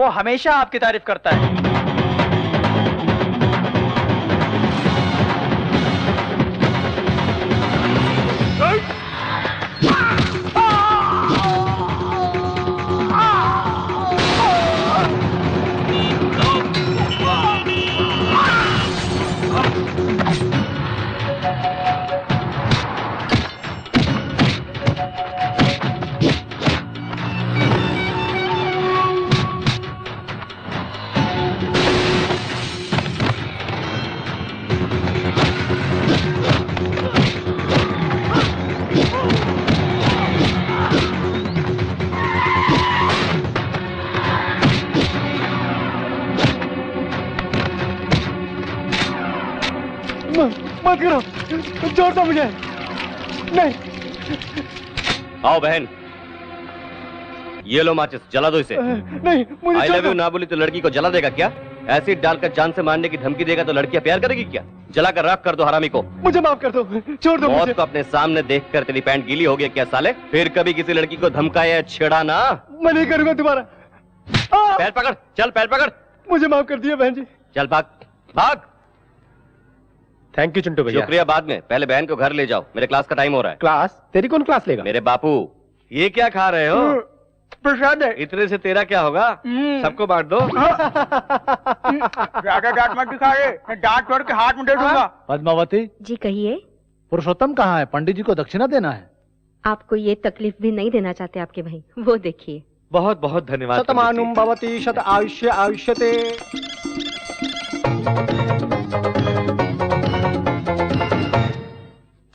वो हमेशा आपकी तारीफ करता है। मत करो, छोड़ दो मुझे। नहीं। आओ बहन, ये लो माचिस, जला दो इसे। नहीं, मुझे आई लव यू ना बोली तो लड़की को जला देगा क्या? एसिड डालकर जान से मारने की धमकी देगा तो लड़कियां प्यार करेगी क्या? जलाकर राख कर दो हरामी को। मुझे माफ कर दो, छोड़ दो मुझे। मौत को अपने सामने देखकर तेरी पैंट गीली हो गई क्या साले? फिर कभी किसी लड़की को धमकाया छेड़ा ना। मैं नहीं करूंगा दोबारा। पैर पकड़, चल पैर पकड़। मुझे माफ कर दिया बहन जी। चल भाग भाग। थैंक यू चिंटू भैया। शुक्रिया बाद में, पहले बहन को घर ले जाओ, मेरे क्लास का टाइम हो रहा है। क्लास? तेरी कौन क्लास लेगा? मेरे बापू। ये क्या खा रहे हो? प्रसाद है। इतने से तेरा क्या होगा? सबको बांट दो। ज्यादा डांट मत दिखा रे, डांट छोड़ के हाथ में दे दूंगा। पद्मावती जी कहिए। पुरुषोत्तम कहाँ है? पंडित जी को दक्षिणा देना है। आपको ये तकलीफ भी नहीं देना चाहते आपके भाई, वो देखिए। बहुत बहुत धन्यवाद। शतमानुम भवति शत आयुष्य आयुष्यते।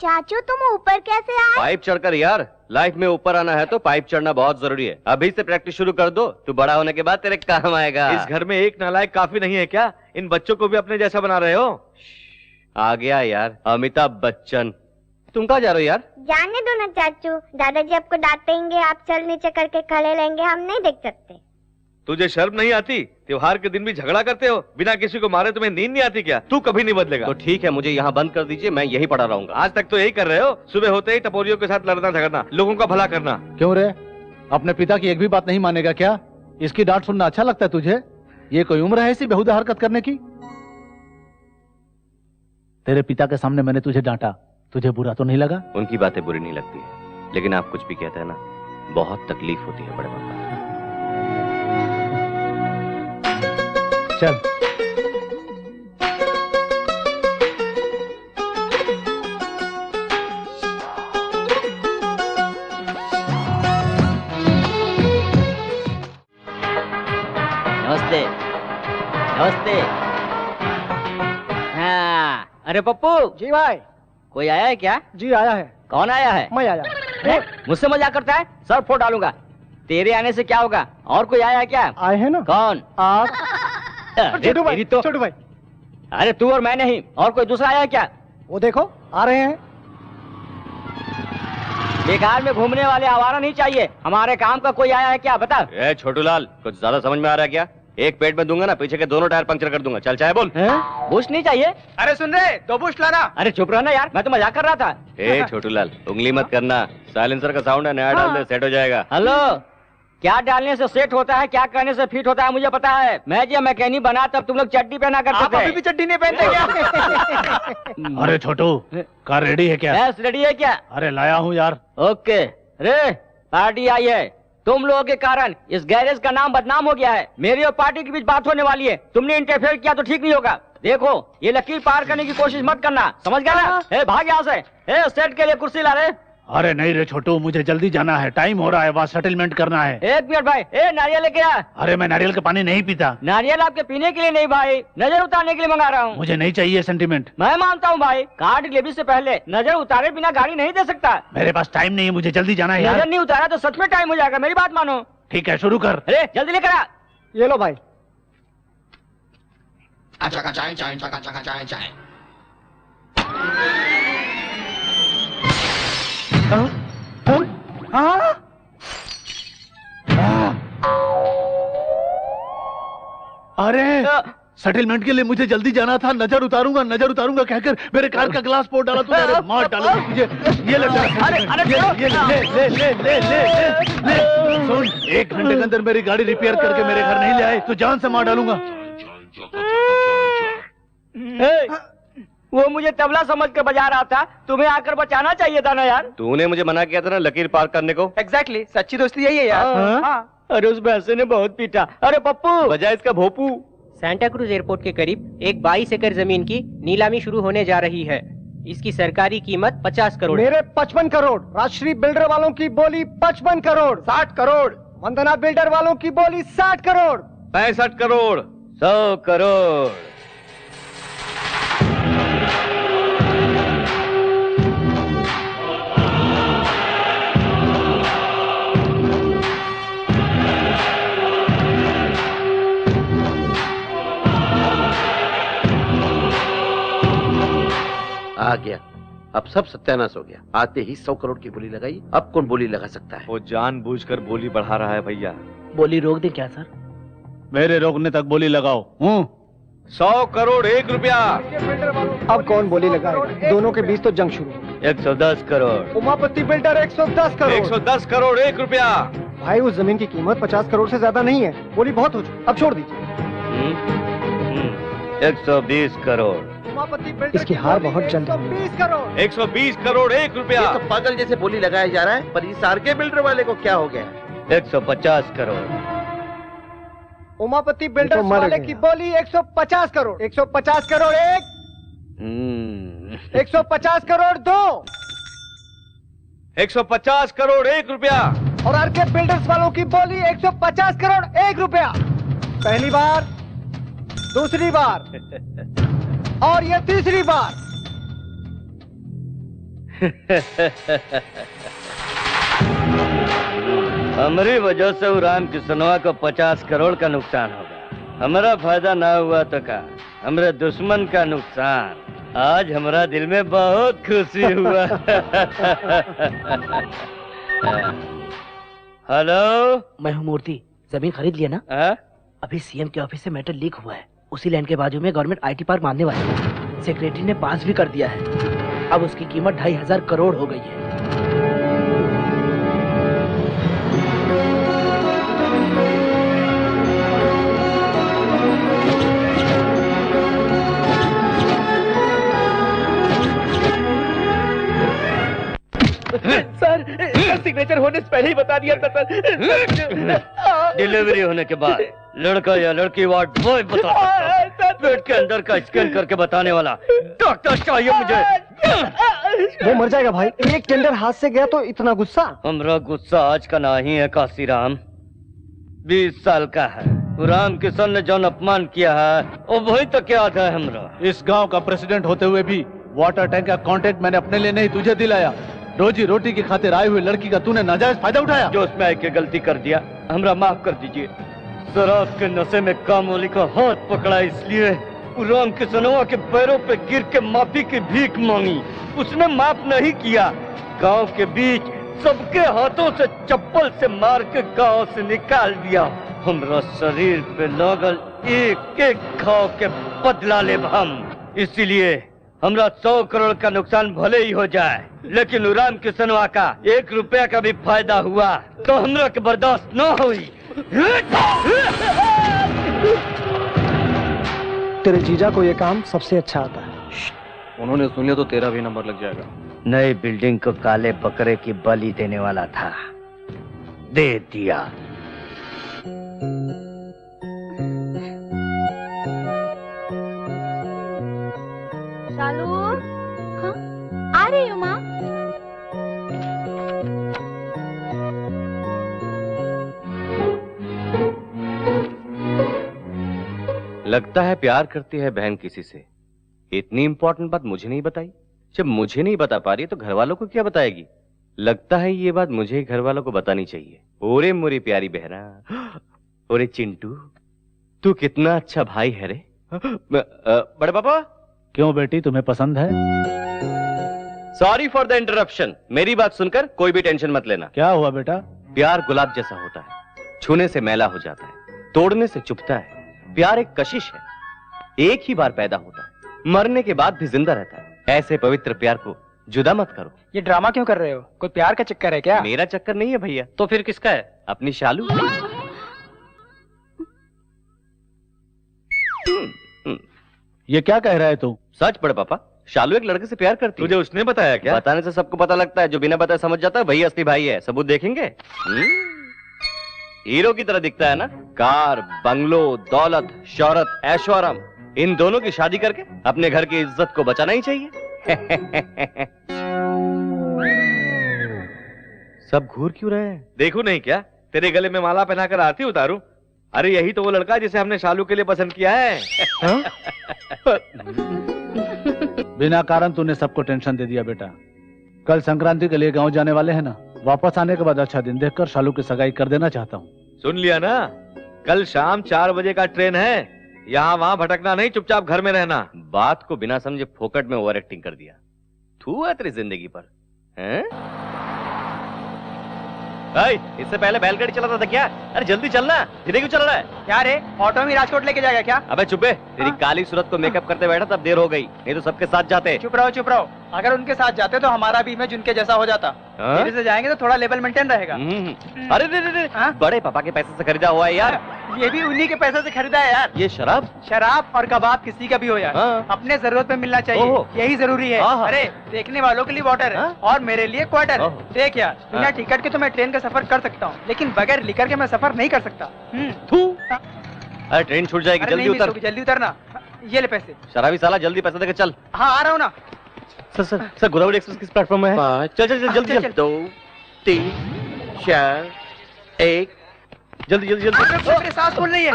चाचू तुम ऊपर कैसे आए? पाइप चढ़कर यार, लाइफ में ऊपर आना है तो पाइप चढ़ना बहुत जरूरी है। अभी से प्रैक्टिस शुरू कर दो, तू बड़ा होने के बाद तेरे काम आएगा। इस घर में एक नालायक काफी नहीं है क्या? इन बच्चों को भी अपने जैसा बना रहे हो? आ गया यार अमिताभ बच्चन। तुम कहाँ जा रहे हो यार? जाने दो ना चाचू, दादाजी आपको डांटेंगे, आप चल नीचे करके खड़े रहेंगे, हम नहीं देख सकते। तुझे शर्म नहीं आती? त्योहार के दिन भी झगड़ा करते हो, बिना किसी को मारे तुम्हें नींद नहीं आती क्या? तू कभी नहीं बदलेगा। तो ठीक है, मुझे यहाँ बंद कर दीजिए, मैं यही पढ़ा रहूंगा। आज तक तो यही कर रहे हो, सुबह होते ही टपोरियों के साथ लड़ना झगड़ना, लोगों का भला करना। क्यों रे, अपने पिता की एक भी बात नहीं मानेगा क्या? इसकी डांट सुनना अच्छा लगता है तुझे? ये कोई उम्र है ऐसी बेहुदा हरकत करने की? तेरे पिता के सामने मैंने तुझे डांटा, तुझे बुरा तो नहीं लगा? उनकी बातें बुरी नहीं लगती है, लेकिन आप कुछ भी कहते हैं ना, बहुत तकलीफ होती है बड़े पापा। चल। नमस्ते नमस्ते। हाँ, अरे पप्पू। जी भाई। कोई आया है क्या? जी आया है। कौन आया है? मैं आया। मुझसे मजाक करता है? सर फोड़ डालूंगा। तेरे आने से क्या होगा? और कोई आया है क्या? आए हैं ना। कौन? आप। छोटू भाई, तो छोटू भाई। अरे तू और मैं नहीं, और कोई दूसरा आया है क्या? वो देखो आ रहे हैं। बेकार में घूमने वाले आवारा नहीं चाहिए, हमारे काम का कोई आया है क्या? बता। ए छोटू लाल, कुछ ज्यादा समझ में आ रहा है क्या? एक पेट में दूंगा ना, पीछे के दोनों टायर पंक्चर कर दूंगा। चल चाहे बोल। बुश नहीं चाहिए? अरे सुन रहे, 2 बुश लाना। अरे चुप रहना यार, मैं तो मजाक कर रहा था। ए छोटू लाल, उंगली मत करना, साइलेंसर का साउंड है, नया डाल दे, सेट हो जाएगा। हेलो, क्या डालने से सेट होता है, क्या करने से फिट होता है मुझे पता है। मैं जब मैकेनिक बना तब तुम लोग चड्डी पहना करते थे। आप अभी भी चड्डी नहीं पहनते क्या? अरे छोटू, कार रेडी है क्या? बस रेडी है क्या? अरे लाया हूँ यार। ओके रे, पार्टी आई है। तुम लोगों के कारण इस गैरेज का नाम बदनाम हो गया है। मेरी और पार्टी के बीच बात होने वाली है, तुमने इंटरफेयर किया तो ठीक नहीं होगा। देखो, ये लकीर पार करने की कोशिश मत करना, समझ गया ना? ए, भाग यहाँ से। ए, सेट के लिए कुर्सी ला रहे। अरे नहीं रे छोटू, मुझे जल्दी जाना है, टाइम हो रहा है, वहाँ सेटलमेंट करना है। 1 मिनट भाई। ए, नारियल लेके आ। अरे मैं नारियल का पानी नहीं पीता। नारियल आपके पीने के लिए नहीं भाई, नजर उतारने के लिए मंगा रहा हूँ। मुझे नहीं चाहिए सेंटीमेंट। मैं मानता हूँ भाई, कार डिलीवरी से पहले नजर उतारे बिना गाड़ी नहीं दे सकता। मेरे पास टाइम नहीं है, मुझे जल्दी जाना है यार। नजर नहीं उतारा तो सच में टाइम हो जाएगा, मेरी बात मानो। ठीक है, शुरू कर। अरे जल्दी लेकर आ। ये लो भाई। अरे सेटलमेंट के लिए मुझे जल्दी जाना था। नजर उतारूंगा कहकर मेरे कार का ग्लास फोड़ डाला तूने। अरे मार डालूंगा तुझे। ये ले सुन, 1 घंटे के अंदर मेरी गाड़ी रिपेयर करके मेरे घर नहीं ले आए तो जान से मार डालूंगा। वो मुझे तबला समझ के बजा रहा था, तुम्हें आकर बचाना चाहिए था ना यार। तूने मुझे मना किया था ना लकीर पार करने को। एग्जैक्टली, सच्ची दोस्ती यही है यार। हाँ। अरे उस भैंसे ने बहुत पीटा। अरे पप्पू, बजा इसका भोपू। सांता क्रूज एयरपोर्ट के करीब एक 22 एकड़ जमीन की नीलामी शुरू होने जा रही है। इसकी सरकारी कीमत 50 करोड़। मेरे 55 करोड़। राजश्री बिल्डर वालों की बोली 55 करोड़। 60 करोड़। वंदना बिल्डर वालों की बोली 60 करोड़। 65 करोड़। 100 करोड़। आ गया। अब सब सत्यानाश हो गया। आते ही 100 करोड़ की बोली लगाई। अब कौन बोली लगा सकता है? वो जानबूझकर बोली बढ़ा रहा है भैया। बोली रोक दे क्या सर? मेरे रोकने तक बोली लगाओ। 100 करोड़ 1 रुपया। अब कौन बोली लगाएगा? दोनों के बीच तो जंग शुरू। 110 करोड़। उमापति बिल्डर 110 करोड़। 110 करोड़ 1 रुपया। भाई उस जमीन की कीमत 50 करोड़ से ज्यादा नहीं है। बोली बहुत हो चुकी, अब छोड़ दीजिए। 120 करोड़। इसकी हार बहुत जल्द। 120 करोड़। 120 करोड़ 1 रुपया। ये तो पागल जैसे बोली लगाया जा रहा है, पर इस आरके बिल्डर वाले को क्या हो गया? 150 करोड़। उमापति बिल्डर वाले की बोली 150 करोड़। 150 करोड़ 1। 150 करोड़ 2। 150 करोड़ 1 रुपया। और आरके बिल्डर्स वालों की बोली 150 करोड़ 1 रुपया। पहली बार, दूसरी बार और ये तीसरी बार। हमारी वजह से राम किसनवा को 50 करोड़ का नुकसान होगा। हमारा फायदा ना हुआ तो क्या, हमारे दुश्मन का नुकसान। आज हमारा दिल में बहुत खुशी हुआ। हेलो, मैं हूँ मूर्ति। जमीन खरीद लिया ना? अभी सीएम के ऑफिस से मैटर लीक हुआ है। उसी लैंड के बाजू में गवर्नमेंट आईटी पार्क बांधने वाली है। सेक्रेटरी ने पास भी कर दिया है। अब उसकी कीमत 2500 करोड़ हो गई है। सर, सिग्नेचर होने से पहले ही बता दिया था सर। डिलीवरी होने के बाद लड़का या लड़की वार्ड बॉय बता सकता है। पेट के अंदर का स्कैन करके बताने वाला डॉक्टर चाहिए मुझे। वो मर जाएगा भाई। एक टेंडर हाथ से गया तो इतना गुस्सा? हमरा गुस्सा आज का नहीं है काशीराम, 20 साल का है। राम किशन ने जौन अपमान किया है वो वही तक याद है हमरा। इस गांव का प्रेसिडेंट होते हुए भी वाटर टैंक का कॉन्ट्रैक्ट मैंने अपने लिए नहीं तुझे दिलाया। रोजी रोटी की खातिर आई हुई लड़की का तूने नाजायज फायदा उठाया। जो उसमें आके गलती कर दिया, हमरा माफ कर दीजिए। शराब के नशे में कामवाली का हाथ पकड़ा इसलिए राम किशनवा के पैरों पे गिर के माफी की भीख मांगी। उसने माफ नहीं किया। गांव के बीच सबके हाथों से चप्पल से मार के गांव से निकाल दिया। हमरा शरीर पे लगल एक एक घाव के बदला ले हम। इसीलिए हमरा 100 करोड़ का नुकसान भले ही हो जाए, लेकिन राम किशनवा का 1 रुपया का भी फायदा हुआ तो हमरा के बर्दाश्त न हुई। तेरे जीजा को ये काम सबसे अच्छा आता है। उन्होंने सुन लिया तो तेरा भी नंबर लग जाएगा। नई बिल्डिंग को काले बकरे की बलि देने वाला था, दे दिया। शालू, हाँ? आ रही हूँ माँ। लगता है प्यार करती है बहन किसी से। इतनी इंपॉर्टेंट बात मुझे नहीं बताई। जब मुझे नहीं बता पा रही तो घर वालों को क्या बताएगी। लगता है ये बात मुझे घर वालों को बतानी चाहिए। ओरे मोरी प्यारी बहना, ओरे चिंटू, तू कितना अच्छा भाई है रे। बड़े पापा। क्यों बेटी, तुम्हें पसंद है? Sorry for the interruption. मेरी बात सुनकर कोई भी टेंशन मत लेना। क्या हुआ बेटा? प्यार गुलाब जैसा होता है, छूने से मैला हो जाता है, तोड़ने से चुभता है। प्यार एक कशिश है, एक ही बार पैदा होता है, मरने के बाद भी जिंदा रहता है। ऐसे पवित्र प्यार को जुदा मत करो। ये ड्रामा क्यों कर रहे हो? कोई प्यार का चक्कर है क्या? मेरा चक्कर नहीं है भैया। तो फिर किसका है? अपनी शालू। ये क्या कह रहा है तू? सच बड़े पापा, शालू एक लड़के से प्यार करती है। तुझे उसने बताया क्या? बताने से सबको पता लगता है, जो बिना बताए समझ जाता है वही असली भाई है। सबूत देखेंगे? हीरो की तरह दिखता है ना? कार, बंगलो, दौलत, शोहरत, ऐशोआराम, इन दोनों की शादी करके अपने घर की इज्जत को बचाना ही चाहिए। सब घूर क्यों रहे हैं? देखूं नहीं क्या? तेरे गले में माला पहनाकर आरती उतारूं? अरे यही तो वो लड़का है जिसे हमने शालू के लिए पसंद किया है। बिना कारण तूने सबको टेंशन दे दिया बेटा। कल संक्रांति के लिए गांव जाने वाले हैं ना, वापस आने के बाद अच्छा दिन देखकर शालू की सगाई कर देना चाहता हूँ। सुन लिया ना? कल शाम 4 बजे का ट्रेन है। यहाँ वहाँ भटकना नहीं, चुपचाप घर में रहना। बात को बिना समझे फोकट में ओवर एक्टिंग कर दिया। थू है तेरी जिंदगी पर, हैं? इससे पहले बैलगाड़ी चलाता था क्या? अरे जल्दी चलना, धीरे क्यों चल रहा है? क्या रे, ऑटो में राजकोट लेके जाएगा क्या? अबे चुपे, तेरी काली सूरत को मेकअप करते बैठा तब देर हो गई, नहीं तो सबके साथ जाते। चुप रहो चुप रहो। अगर उनके साथ जाते तो हमारा भी इमेज उनके जैसा हो जाता। धीरे से जाएंगे तो थोड़ा लेवल मेंटेन रहेगा। अरे रे, बड़े पापा के पैसे से खरीदा हुआ है यार। ये भी उन्हीं के पैसे से खरीदा है यार। ये शराब और कबाब किसी का भी हो यार, अपने जरूरत पे मिलना चाहिए, यही जरूरी है। अरे देखने वालों के लिए वाटर और मेरे लिए क्वार्टर। देख यार, बिना टिकट के तो मैं ट्रेन का सफर कर सकता हूँ, लेकिन बगैर लिकर के मैं सफर नहीं कर सकता। अरे ट्रेन छूट जाएगी, जल्दी उतर। जल्दी उतरना। ये ले पैसे। शराबी साला, जल्दी पैसे देकर चल। हाँ आ रहा हूँ ना। सर गोदावरी एक्सप्रेस किस प्लेटफॉर्म में है? 5 चल जल्दी। 2 3 4 1 जल्दी। मेरी सांस फूल रही है।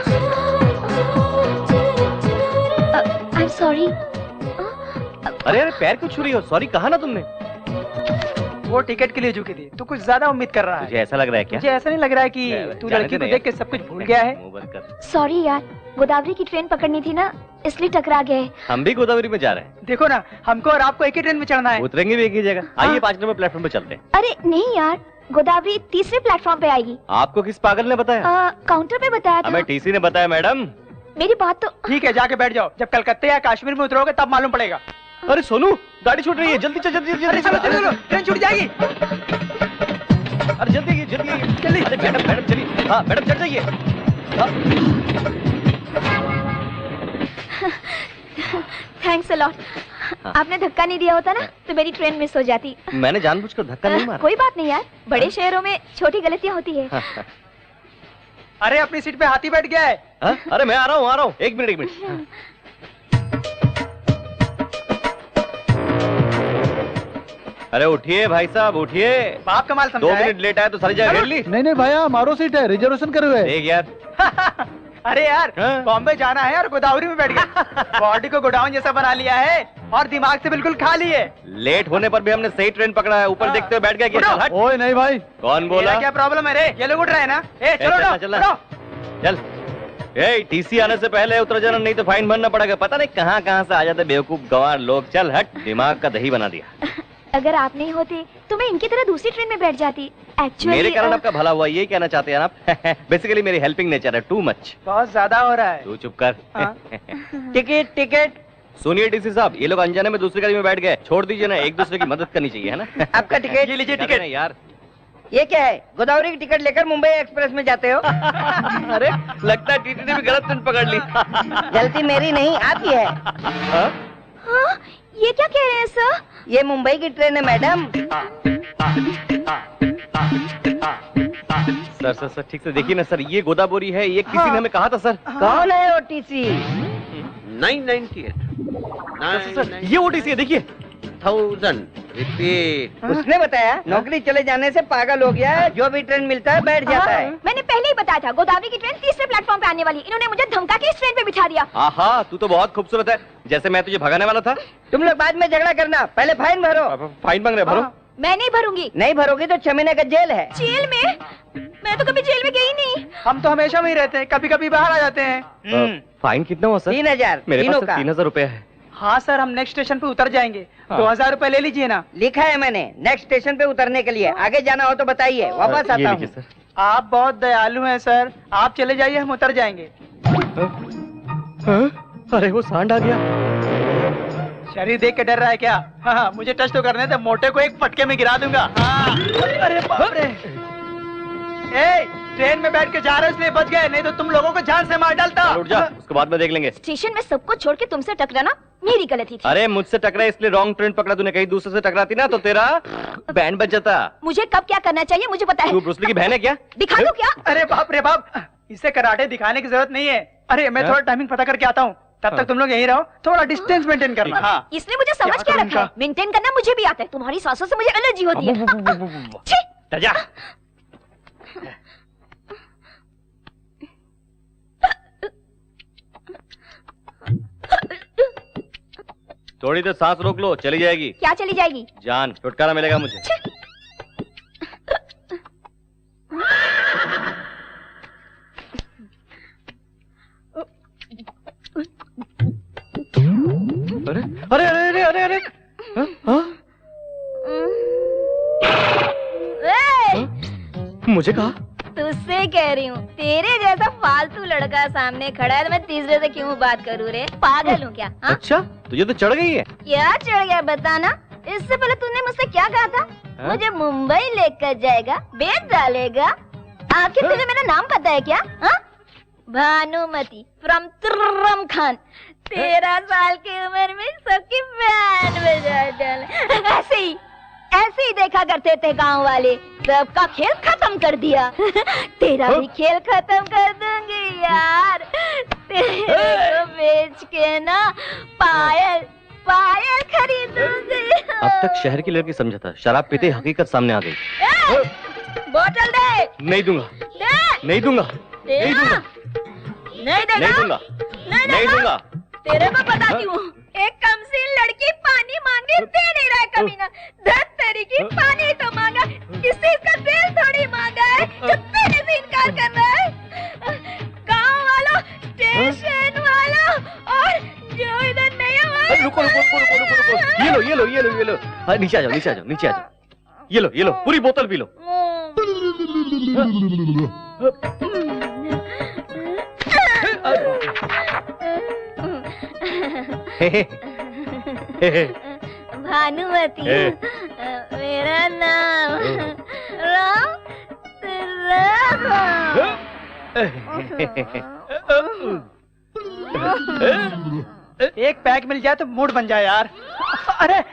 I'm sorry. अरे पैर क्यों छू रही हो? सॉरी कहा ना तुमने। वो टिकट के लिए झुकी थी, तू कुछ ज्यादा उम्मीद कर रहा है। तुझे ऐसा लग रहा है क्या? मुझे ऐसा नहीं लग रहा है कि तू लड़की को देख के सब कुछ भूल गया है। सॉरी यार, गोदावरी की ट्रेन पकड़नी थी ना, इसलिए टकरा गए। हम भी गोदावरी में जा रहे हैं। देखो ना, हमको और आपको एक ही ट्रेन में चढ़ना है। उतरेंगे भी एक ही जगह। आइए 5 नंबर प्लेटफॉर्म पे चलते हैं। अरे नहीं यार, गोदावरी तीसरे प्लेटफॉर्म पे आएगी। आपको किस पागल ने बताया? काउंटर पे बताया था। हमें टीसी ने बताया मैडम। मेरी बात तो ठीक है, जाके बैठ जाओ। जब कलकत्ते या कश्मीर में उतरोगे तब मालूम पड़ेगा। अरे सोनू, गाड़ी छूट रही है, जल्दी चल। चलो, ट्रेन छूट जाएगी। अरे जल्दी। अरे मैडम चलिए। हाँ मैडम चढ़ जाइए। Thanks a lot. आपने धक्का नहीं दिया होता ना तो मेरी ट्रेन मिस हो जाती। मैंने जानबूझकर धक्का नहीं मारा। कोई बात नहीं यार, बड़े शहरों में छोटी गलतियां होती है। अरे अपनी सीट पे हाथी बैठ गया है। अरे मैं आ रहा हूँ। एक मिनट। अरे उठिए भाई साहब, उठिए। बाप कमाल समझा 2 मिनट लेट आया तो सारी जगह घेर ली। नहीं भैया, हमारो सीट है, रिजर्वेशन करे हुए। देख यार। अरे यार, बॉम्बे जाना है और गोदावरी में बैठ गया। बॉडी को गोडाउन जैसा बना लिया है और दिमाग से बिल्कुल खाली है। लेट होने पर भी हमने सही ट्रेन पकड़ा है। ऊपर देखते हुए बैठ गया। ओए नहीं भाई। कौन बोला? क्या प्रॉब्लम है रे? ये लोग उठ रहे हैं ना? चल। टीसी आने से पहले उतर जाना, नहीं तो फाइन भरना पड़ेगा। पता नहीं कहाँ से आ जाते बेवकूफ गंवार लोग। चल हट, दिमाग का दही बना दिया। अगर आप नहीं होते तो मैं इनकी तरह दूसरी ट्रेन में बैठ जाती। एक्चुअली मेरे कारण आपका भला हुआ, यही कहना चाहते हैं आप? बेसिकली मेरी हेल्पिंग नेचर है, टू मच। बहुत ज्यादा हो रहा है। तू चुप कर। टिकट। सुनिए टीसी साहब, ये लोग अनजाने में दूसरी गाड़ी में बैठ गए। छोड़ दीजिए ना, एक दूसरे की मदद करनी चाहिए, है ना? आपका टिकट। ये लीजिए टिकट। यार ये क्या है? गोदावरी की टिकट लेकर मुंबई एक्सप्रेस में जाते हो? अरे लगता है टीटी ने भी गलत ट्रेन पकड़ ली। गलती मेरी नहीं, आपकी है। हाँ, ये क्या कह रहे हैं सर? ये मुंबई की ट्रेन है मैडम। सर ठीक से देखिए ना सर, ये गोदावरी है। ये किसी ने हमें कहा था सर। कौन है ओटीसी? 998 सर ये ओटीसी है, देखिए। 1000 रिपीट। उसने बताया नौकरी चले जाने से पागल हो गया है, जो भी ट्रेन मिलता है बैठ जाता है। मैंने पहले ही बताया था गोदावरी की ट्रेन तीसरे प्लेटफॉर्म पे आने वाली। इन्होंने मुझे धमका के इस ट्रेन पे बिठा दिया। आहा, तू तो बहुत खूबसूरत है, जैसे मैं तुझे भगाने वाला था। तुम लोग बाद में झगड़ा करना, पहले फाइन भरो। फाइन मांग रहे, भरो। मैं नहीं भरूंगी। नहीं भरोगी तो 6 महीने का जेल है। जेल में? मैं तो कभी जेल में गई नहीं। हम तो हमेशा वहीं रहते हैं, कभी कभी बाहर आ जाते हैं। फाइन कितना हुआ सर? 3000। मेरे पास 3000 रुपए है। हाँ सर, हम नेक्स्ट स्टेशन पे उतर जाएंगे। 2000 रुपए ले लीजिए ना। लिखा है मैंने, नेक्स्ट स्टेशन पे उतरने के लिए। आगे जाना हो तो बताइए, वापस आता हूँ। आप बहुत दयालु हैं सर, आप चले जाइए, हम उतर जाएंगे। अरे वो सांड आ गया। शरीर देख के डर रहा है क्या? हाँ, मुझे टच तो करने दे, मोटे को एक फटके में गिरा दूंगा। हाँ। अरे बाप रे। ए, ट्रेन में बैठ के जा रहे हो इसलिए बच गए, नहीं तो तुम लोगों को जान से मार डालता। उठ जा, उसके बाद में देख लेंगे। स्टेशन में सबको छोड़ के तुमसे टकराना मेरी गलती थी। अरे मुझसे टकरा इसलिए रॉन्ग ट्रेन पकड़ा तूने, कहीं दूसरे से टकराती ना तो तेरा बैंड बज जाता। मुझे कब क्या करना चाहिए मुझे पता है। तू ब्रूस ली की बहन है क्या? दिखा दो क्या? अरे बाप रे बाप, इसे कराटे दिखाने की जरूरत नहीं है। अरे मैं थोड़ा टाइमिंग पता करके आता हूँ, तब तक तुम लोग यहीं रहो, थोड़ा डिस्टेंस मेंटेन करना। हाँ। इसने मुझे समझ क्या रखा है? मेंटेन करना मुझे भी आता है, तुम्हारी सांसों से मुझे एलर्जी होती है। जा। थोड़ी देर सांस रोक लो, चली जाएगी। क्या चली जाएगी? जान, छुटकारा मिलेगा मुझे। अरे अरे अरे अरे अरे मुझे कहा? तुझसे कह रही हूँ, तेरे जैसा फालतू लड़का सामने खड़ा है तो मैं तीसरे से क्यों बात करूँ रे? पागल हूँ क्या? हा? अच्छा, तुझे तो चढ़ गई है। क्या चढ़ गया बताना? इससे पहले तूने मुझसे क्या कहा था? मुझे मुंबई लेकर जाएगा, बेच डालेगा। आखिर तुझे मेरा नाम पता है क्या? हा? भानुमति फ्रॉम तुर्रम खान। 13 साल की उम्र में सबकी बैंड बजा डाला। ऐसे ही देखा करते थे गांव वाले, सबका खेल खत्म कर दिया। तेरा भी खेल खत्म कर दूंगी यार। तेरे को बेच के ना पायल खरीदूंगी। अब तक शहर की लड़की समझा था, शराब पीते हकीकत सामने आ गई। बोतल दे। नहीं दूंगा। नहीं दूंगा। नहीं दूंगा। नहीं दूंगा। तेरे को बताती हूँ, एक कमसीन लड़की पानी मांगे दे नहीं रहा है कमीना। धत तेरी की पानी तो मांगा, किसी का दिल थोड़ी मांगा है जो तेरे से इनकार कर रहा है। गाँव वालों, स्टेशन वालों और जो इधर नहीं है। रुको। ये लो। नीचे आ जाओ। ये लो, पूरी बोतल पी लो। भानुमति मेरा नाम राम। एक पैक मिल जाए तो मूड बन जाए यार। अरे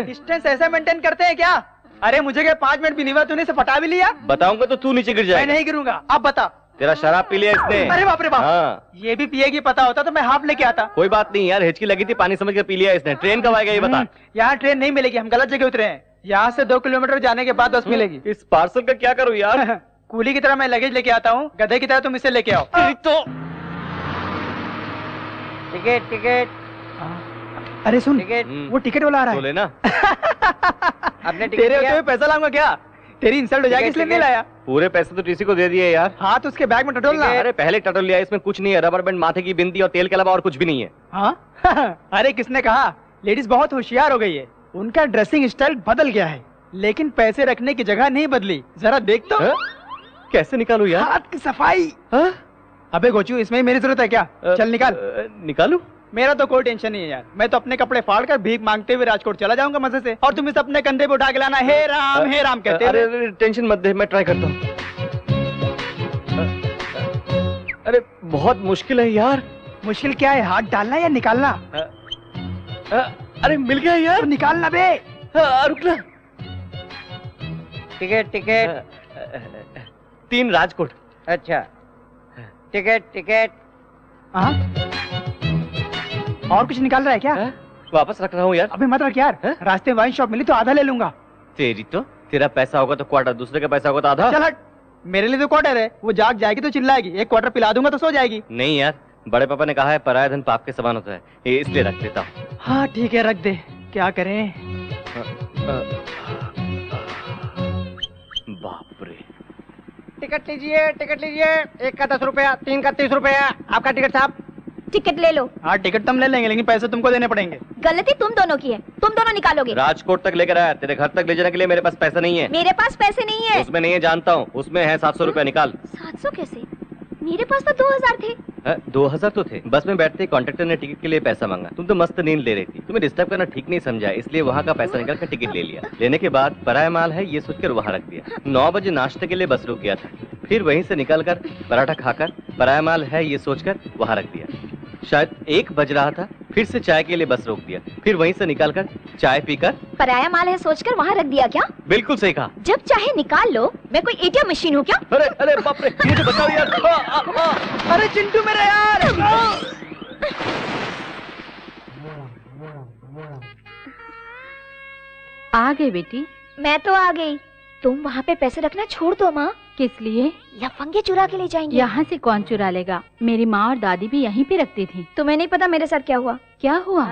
डिस्टेंस ऐसा मेंटेन करते हैं क्या? अरे मुझे क्या 5 मिनट भी नहीं हुआ, तूने इसे पटा भी लिया? बताऊंगा तो तू नीचे गिर जाएगा। मैं नहीं गिरूंगा, आप बता। तेरा शराब पी लिया इसने। अरे बाप रे बाप। हाँ। ये भी पिएगी, पता होता तो मैं हाफ लेके आता। कोई बात नहीं यार, हिचकी लगी थी, पानी समझ कर पी लिया इसने। ट्रेन कब आएगा ये बता। यहाँ ट्रेन नहीं मिलेगी, हम गलत जगह उतरे हैं। यहाँ से 2 किलोमीटर जाने के बाद बस मिलेगी। इस पार्सल का क्या करूँ यार? कूली की तरह मैं लगेज लेके आता हूँ, गधे की तरह तुम इसे लेके आओ। तो टिकट। अरे सुन, वो टिकट वाला आ रहा है। बोले ना। आपने टिकट तेरे होते हुए पैसा लाऊंगा क्या? तेरी इंसल्ट हो जाएगी इसलिए नहीं लाया। पूरे पैसे तो टीसी को दे दिए यार। हाँ तो उसके बैग में टटोलना। अरे पहले टटोल लिया, इसमें कुछ नहीं है, रबर बैंड, माथे की बिंदी और तेल के अलावा और कुछ भी नहीं है। हाँ? अरे किसने कहा? लेडीज बहुत होशियार हो गई है, उनका ड्रेसिंग स्टाइल बदल गया है, लेकिन पैसे रखने की जगह नहीं बदली। जरा देख तो। कैसे निकालू यार? हाथ की सफाई। अबे गोचू, इसमें ही मेरी जरूरत है क्या? चल निकाल। निकालू? मेरा तो कोई टेंशन नहीं है यार, मैं तो अपने कपड़े फाड़ कर भीख मांगते हुए राजकोट चला जाऊंगा मजे से, और तुम इसे अपने कंधे पे उठा के लाना हे राम कहते। अरे टेंशन मत दे, मैं ट्राई करता हूँ। अरे बहुत मुश्किल है यार। मुश्किल क्या है, हाथ डालना या निकालना? अरे मिल गया यार। तो निकालना बे। रुकना। टिकट। 3 राजकोट। अच्छा, टिकट। हाँ, और कुछ निकाल रहा है क्या? वापस रख रहा हूँ यार। अबे मत रख यार, रास्ते में वाइन शॉप मिली तो आधा ले लूंगा। तेरी तो, तेरा पैसा होगा तो क्वार्टर, दूसरे का पैसा होगा तो आधा। चल हट, मेरे लिए तो क्वार्टर है, वो जाग जाएगी तो चिल्लाएगी, 1 क्वार्टर पिला दूंगा तो सो जाएगी। नहीं यार, बड़े पापा ने कहा है पराया धन पाप के समान होता है, इसलिए रख देता हूँ। हाँ ठीक है, रख दे, क्या करें। बाप रे। टिकट लीजिए। 1 का 10 रुपया, 3 का 30 रुपया। आपका टिकट साहब। टिकट ले लो। हाँ टिकट तुम ले लेंगे, लेकिन पैसे तुमको देने पड़ेंगे। गलती तुम दोनों की है, तुम दोनों निकालोगे। राजकोट तक लेकर आया, तेरे घर तक ले जाने के लिए मेरे पास पैसा नहीं है। मेरे पास पैसे नहीं है। उसमें नहीं है जानता हूँ, उसमें है 700 रुपया, निकाल। 700 कैसे? मेरे पास तो 2000 थे। 2000 तो थे। बस में बैठते कॉन्ट्रैक्टर ने टिकट के लिए पैसा मांगा। तुम तो मस्त नींद ले रही थी, तुम्हें डिस्टर्ब करना ठीक नहीं समझा, इसलिए वहाँ का पैसा निकाल कर टिकट ले लिया। लेने के बाद पराया माल है ये सोचकर वहाँ रख दिया। 9 बजे नाश्ते के लिए बस रुक गया था, फिर वहीं से निकल कर पराठा खाकर पराया माल है ये सोचकर वहाँ रख दिया। शायद 1 बज रहा था, फिर से चाय के लिए बस रोक दिया, फिर वहीं से निकालकर चाय पीकर पराया माल है सोचकर वहाँ रख दिया क्या? बिल्कुल सही कहा। जब चाहे निकाल लो, मैं कोई एटीएम मशीन हूँ क्या? अरे अरे बाप रे, ये तो बताओ यार। अरे चिंटू मेरा यार। आ गई बेटी? मैं तो आ गई। तुम वहाँ पे पैसे रखना छोड़ दो माँ। किस लिए? लफंगे चुरा के ले जाएंगे। यहाँ से कौन चुरा लेगा? मेरी माँ और दादी भी यहीं पे रखती थी। तुम्हें नहीं पता मेरे साथ क्या हुआ? क्या हुआ?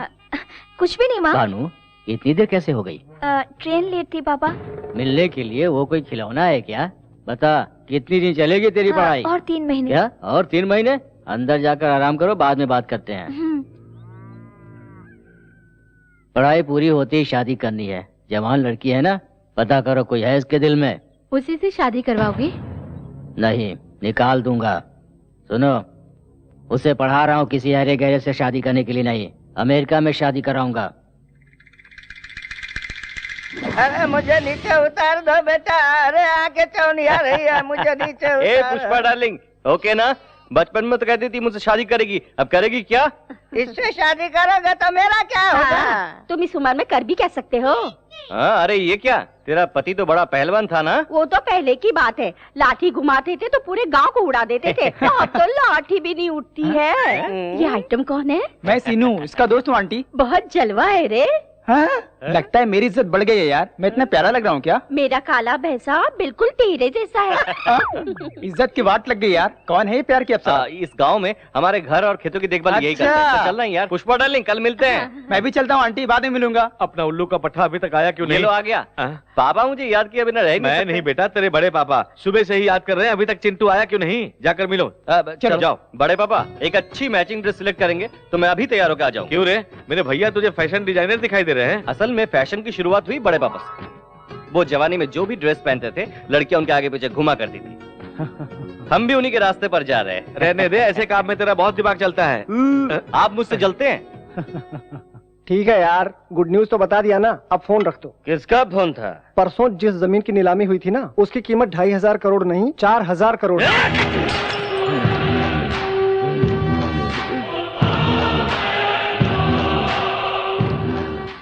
कुछ भी नहीं माँ। भानु, इतनी देर कैसे हो गई? ट्रेन लेट थी पापा। मिलने के लिए वो कोई खिलौना है क्या? बता, कितनी दिन चलेगी तेरी पढ़ाई? और 3 महीने। क्या? और 3 महीने? अंदर जाकर आराम करो, बाद में बात करते हैं। पढ़ाई पूरी होते ही शादी करनी है। जवान लड़की है ना, पता करो कोई है इसके दिल में। उसी से शादी करवाओगे? नहीं, निकाल दूंगा। सुनो, उसे पढ़ा रहा हूँ किसी हरे गहरे से शादी करने के लिए नहीं, अमेरिका में शादी कराऊंगा। अरे मुझे नीचे उतार दो बेटा। अरे आगे चौनी आ रही है, मुझे नीचे उतार। ए पुष्पा डार्लिंग, ओके ना? बचपन में तो कहती थी मुझसे शादी करेगी, अब करेगी क्या? इससे शादी करोगे तो मेरा क्या होगा? तुम इस उम्र में कर भी कह सकते हो। हाँ, अरे ये क्या, तेरा पति तो बड़ा पहलवान था ना? वो तो पहले की बात है, लाठी घुमाते थे तो पूरे गांव को उड़ा देते थे। अब तो लाठी भी नहीं उठती है। ये आइटम कौन है? मैं सीनू, इसका दोस्त हूँ आंटी। बहुत जलवा है रे। हाँ? लगता है मेरी इज्जत बढ़ गई है यार। मैं इतना प्यारा लग रहा हूँ क्या? मेरा काला भैंसा बिल्कुल तेरे जैसा है। इज्जत की बात लग गई यार। कौन है ये प्यार की अप्सरा? इस गांव में हमारे घर और खेतों की देखभाल यही करते हैं। तो चल रहा है यार। पुष्पा डार्लिंग, कल मिलते हैं। मैं भी चलता हूँ आंटी, बाद में मिलूंगा। अपना उल्लू का पट्टा अभी तक आया क्यों नहीं? आ गया। पापा मुझे याद किया बिना रह मैं नहीं बेटा, तेरे बड़े पापा सुबह से ही याद कर रहे हैं, अभी तक चिंटू आया क्यों नहीं? जाकर मिलो। चलो जाओ। बड़े पापा, एक अच्छी मैचिंग ड्रेस सिलेक्ट करेंगे तो मैं अभी तैयार होकर आ जाऊँ। क्यों रे, मेरे भैया तुझे फैशन डिजाइनर दिखाई दे रहे हैं। असल में फैशन की शुरुआत हुई बड़े पापा से। वो जवानी में जो भी ड्रेस पहनते थे, लड़कियां उनके आगे पीछे घुमा करती थी। हम भी उन्हीं के रास्ते पर जा रहे हैं। रहने दे, ऐसे काम में तेरा बहुत दिमाग चलता है। आप मुझसे जलते हैं? ठीक है यार, गुड न्यूज तो बता दिया ना, अब फोन रख दो। किसका फोन था? परसों जिस जमीन की नीलामी हुई थी ना, उसकी कीमत 2500 करोड़ नहीं 4000 करोड़।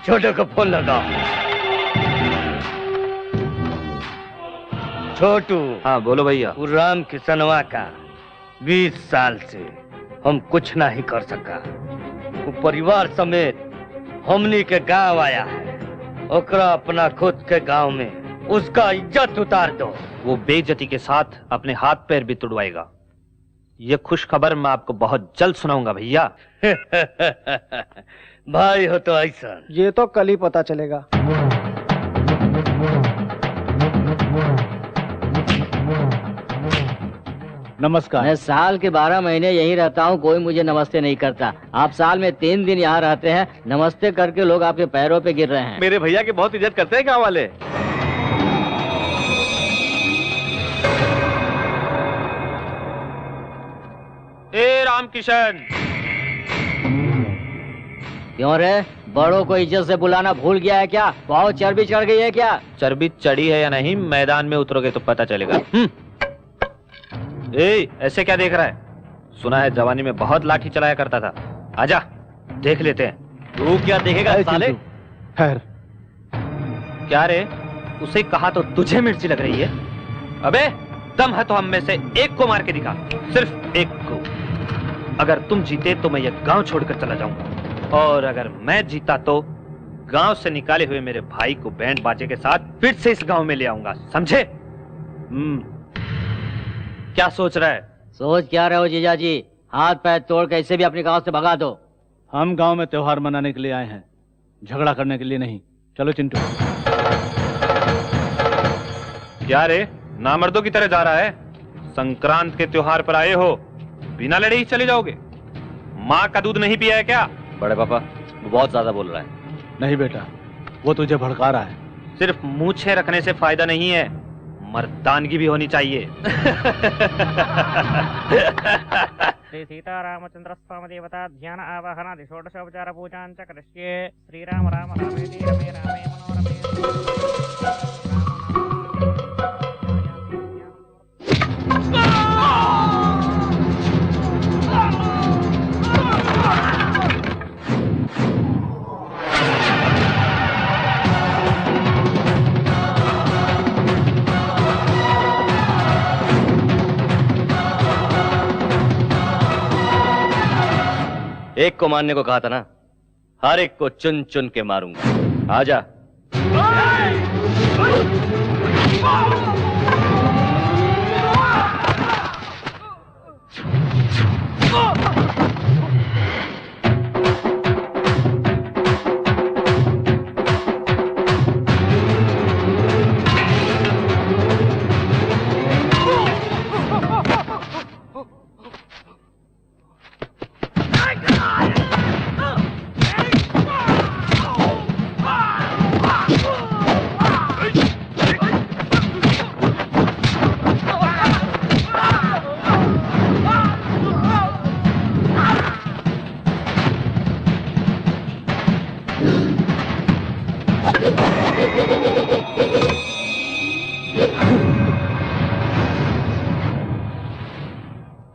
छोटे को फोन लगा। छोटू। हाँ बोलो भैया। राम किसनवा का 20 साल से हम कुछ नहीं कर सका। वो परिवार समेत हमनी के गांव आया है, ओकरा अपना खुद के गांव में उसका इज्जत उतार दो। वो बेइज्जती के साथ अपने हाथ पैर भी तुड़वाएगा। ये खुश खबर मैं आपको बहुत जल्द सुनाऊंगा भैया। भाई हो तो ऐसा। ये तो कल ही पता चलेगा। नमस्कार। मैं साल के 12 महीने यहीं रहता हूँ, कोई मुझे नमस्ते नहीं करता। आप साल में 3 दिन यहाँ रहते हैं, नमस्ते करके लोग आपके पैरों पे गिर रहे हैं। मेरे भैया की बहुत इज्जत करते हैं गाँव वाले। ए रामकिशन। क्यों रे, बड़ों को इज्जत से बुलाना भूल गया है क्या? बहुत चर्बी चढ़ गई है क्या? चर्बी चढ़ी है या नहीं, मैदान में उतरोगे तो पता चलेगा। ए, ऐसे क्या देख रहा है? सुना है जवानी में बहुत लाठी चलाया करता था। आजा, देख लेते हैं। तू क्या देखेगा साले? खैर। क्या रे, उसे कहा तो तुझे मिर्ची लग रही है? अबे, दम है तो हम में से एक को मार के दिखा, सिर्फ एक को। अगर तुम जीते तो मैं ये गांव छोड़कर चला जाऊंगा, और अगर मैं जीता तो गांव से निकाले हुए मेरे भाई को बैंड बाजे के साथ फिर से इस गांव में ले आऊंगा, समझे? क्या सोच रहा है? सोच क्या रहे हो जीजा जी? हाथ पैर तोड़ के इसे भी अपने गांव से भगा दो। हम गांव में त्योहार मनाने के लिए आए हैं, झगड़ा करने के लिए नहीं। चलो चिंटू। क्या रे, नामर्दों की तरह जा रहा है? संक्रांत के त्योहार पर आए हो, बिना लड़े ही चले जाओगे? माँ का दूध नहीं पिया है क्या? बड़े पापा, वो बहुत ज्यादा बोल रहा है। नहीं बेटा, वो तुझे भड़का रहा है। सिर्फ मूछें रखने से फायदा नहीं है, मर्दानगी भी होनी चाहिए। श्री सीतारामचंद्र स्वामी देवता ध्यान आवाहनादि षोडशोपचार पूजां च करिष्ये। श्रीराम राम रामेति रमे रामे मनोरमे। एक को मारने को कहा था ना, हर एक को चुन चुन के मारूंगा। आजा।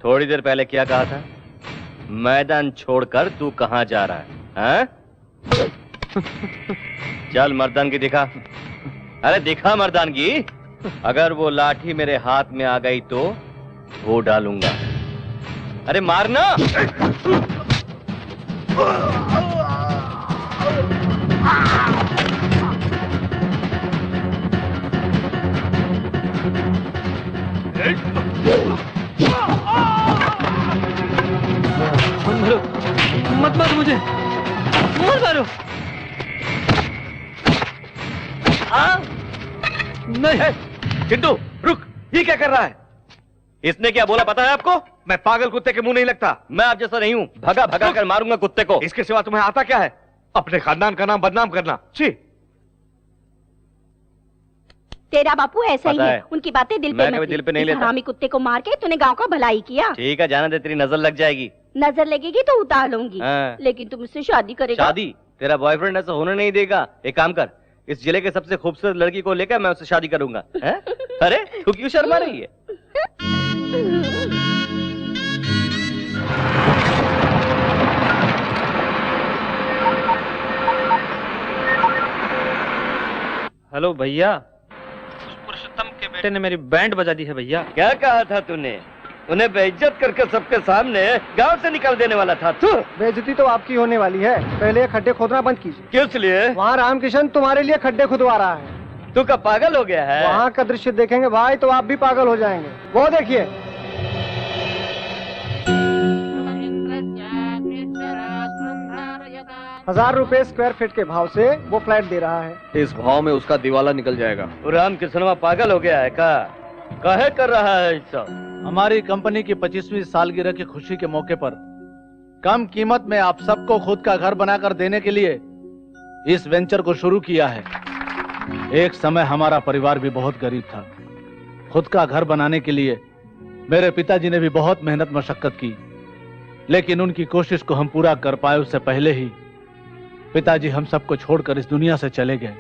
थोड़ी देर पहले क्या कहा था? मैदान छोड़कर तू कहां जा रहा है? हाँ? चल मर्दानगी दिखा। अरे दिखा मर्दानगी। अगर वो लाठी मेरे हाथ में आ गई तो वो डालूंगा। अरे मारना। मत मारो मुझे, मत मारो। नहीं चिंटू रुक, ये क्या कर रहा है? इसने क्या बोला पता है आपको? मैं पागल कुत्ते के मुंह नहीं लगता। मैं आप जैसा नहीं हूं, भगा भगा कर मारूंगा कुत्ते को। इसके सिवा तुम्हें आता क्या है? अपने खानदान का नाम बदनाम करना। छी। तेरा बापू ऐसा ही है, उनकी बातें दिल पे मत दिल पे नहीं लेता। हरामी कुत्ते को मार के तूने गांव का भलाई किया। ठीक है, जाना दे, तेरी नजर लग जाएगी। नजर लगेगी तो उतार लूंगी। हाँ। लेकिन तुम मुझसे शादी करेगा? शादी? तेरा बॉयफ्रेंड ऐसा होने नहीं देगा। एक काम कर, इस जिले के सबसे खूबसूरत लड़की को लेकर मैं उससे शादी करूंगा। अरे तू क्यों शर्मा रही है? हेलो भैया, पुरुषोत्तम के बेटे ने मेरी बैंड बजा दी है भैया। क्या कहा था तूने? उन्हें बेइज्जत करके सबके सामने गांव से निकाल देने वाला था तू। बेइज्जती तो आपकी होने वाली है। पहले खड्डे खोदना बंद कीजिए। किस लिए? वहाँ रामकिशन तुम्हारे लिए खड्डे खुदवा रहा है। तू क्या पागल हो गया है? वहाँ का दृश्य देखेंगे भाई तो आप भी पागल हो जाएंगे। वो देखिए। ₹1000 स्क्वायर फीट के भाव से वो फ्लैट दे रहा है। इस भाव में उसका दिवाला निकल जाएगा। राम किसनवा पागल हो गया है का? काहे कर रहा है सब? हमारी कंपनी की 25वीं सालगिरह की खुशी के मौके पर कम कीमत में आप सबको खुद का घर बनाकर देने के लिए इस वेंचर को शुरू किया है। एक समय हमारा परिवार भी बहुत गरीब था। खुद का घर बनाने के लिए मेरे पिताजी ने भी बहुत मेहनत मशक्कत की, लेकिन उनकी कोशिश को हम पूरा कर पाए उससे पहले ही पिताजी हम सबको छोड़कर इस दुनिया से चले गए।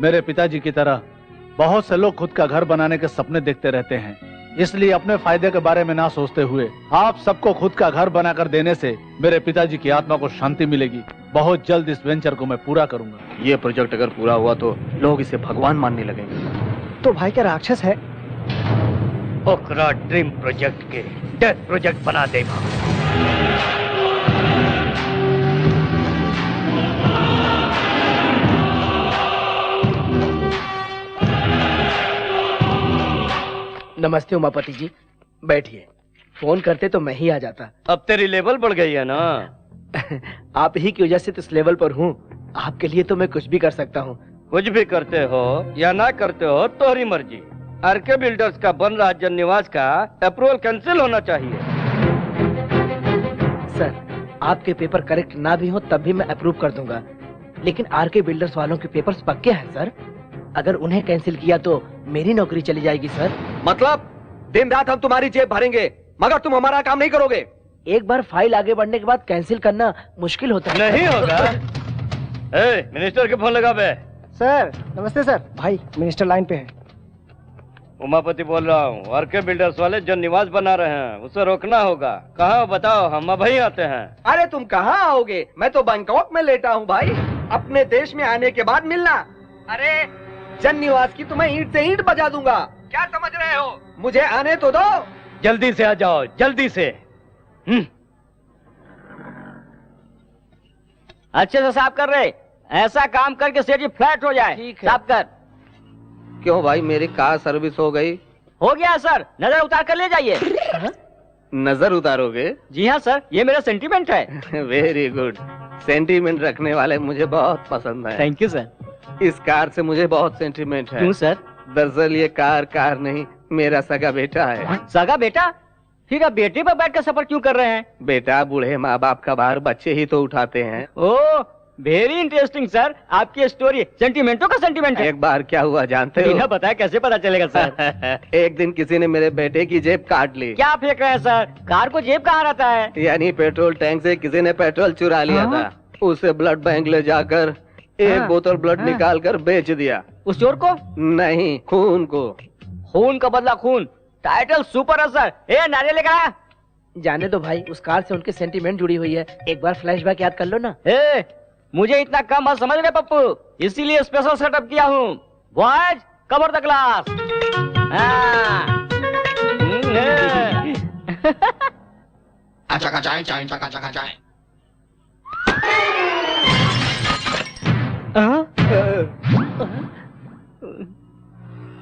मेरे पिताजी की तरह बहुत से लोग खुद का घर बनाने के सपने देखते रहते हैं, इसलिए अपने फायदे के बारे में ना सोचते हुए आप सबको खुद का घर बनाकर देने से मेरे पिताजी की आत्मा को शांति मिलेगी। बहुत जल्द इस वेंचर को मैं पूरा करूंगा। ये प्रोजेक्ट अगर पूरा हुआ तो लोग इसे भगवान मानने लगेंगे। तो भाई क्या राक्षस है? ओकरा ड्रीम प्रोजेक्ट के डेथ प्रोजेक्ट बना देगा। नमस्ते उमापति जी, बैठिए। फोन करते तो मैं ही आ जाता। अब तेरी लेवल बढ़ गई है ना। आप ही की वजह से तो इस लेवल पर हूँ। आपके लिए तो मैं कुछ भी कर सकता हूँ। कुछ भी करते हो या ना करते हो तुम्हारी मर्जी। आरके बिल्डर्स का बन रहा जन निवास का अप्रूवल कैंसिल होना चाहिए। सर, आपके पेपर करेक्ट ना भी हो तब भी मैं अप्रूव कर दूंगा, लेकिन आरके बिल्डर्स वालों के पेपर्स पक्के हैं सर। अगर उन्हें कैंसिल किया तो मेरी नौकरी चली जाएगी सर। मतलब दिन रात हम तुम्हारी जेब भरेंगे मगर तुम हमारा काम नहीं करोगे? एक बार फाइल आगे बढ़ने के बाद कैंसिल करना मुश्किल होता है। नहीं होगा। मिनिस्टर के फोन लगा बे। सर नमस्ते सर। भाई मिनिस्टर लाइन पे है। उमापति बोल रहा हूँ। आरके बिल्डर्स वाले जो निवास बना रहे हैं उसे रोकना होगा। कहाँ बताओ, हम अब ही आते हैं। अरे तुम कहाँ आओगे, मैं तो बैंकॉक में लेटा हूँ भाई। अपने देश में आने के बाद मिलना। अरे जन निवास की तुम्हें ईंट से ईंट बजा दूंगा, क्या समझ रहे हो? मुझे आने तो दो। जल्दी से आ जाओ, जल्दी से। अच्छे से साफ कर रहे, ऐसा काम करके सेठ जी फ्लैट हो जाए। ठीक है। साफ कर। क्यों भाई, मेरी कार सर्विस हो गई? हो गया सर, नजर उतार कर ले जाइए। नजर उतारोगे? जी हाँ सर, ये मेरा सेंटीमेंट है। Very good. सेंटीमेंट रखने वाले मुझे बहुत पसंद है। Thank you sir. इस कार से मुझे बहुत सेंटीमेंट है। क्यों सर? दरअसल ये कार नहीं, मेरा सगा बेटा है। सगा बेटा? फिर आप बेटे पर बैठ कर सफर क्यों कर रहे हैं? बेटा बूढ़े माँ बाप का भार बच्चे ही तो उठाते हैं। ओह वेरी इंटरेस्टिंग सर, आपकी स्टोरी सेंटीमेंटों का सेंटीमेंट है। एक बार क्या हुआ जानते हो? बिना बताया कैसे पता चलेगा सर? एक दिन किसी ने मेरे बेटे की जेब काट ली। क्या फेंक रहे हैं सर? कार को जेब कहाँ रहता है? यानी पेट्रोल टैंक से किसी ने पेट्रोल चुरा लिया था। उसे ब्लड बैंक ले जाकर एक बोतल ब्लड निकाल कर बेच दिया। उस चोर को? नहीं, खून को। खून का बदला खून, टाइटल सुपर है सर। नारियल लेकर आया। जाने दो भाई, उस कार से उनके सेंटीमेंट जुड़ी हुई है। एक बार फ्लैशबैक याद कर लो ना। मुझे इतना कम मत समझ रहे पप्पू, इसीलिए स्पेशल सेटअप किया हूँ। Boys cover the class.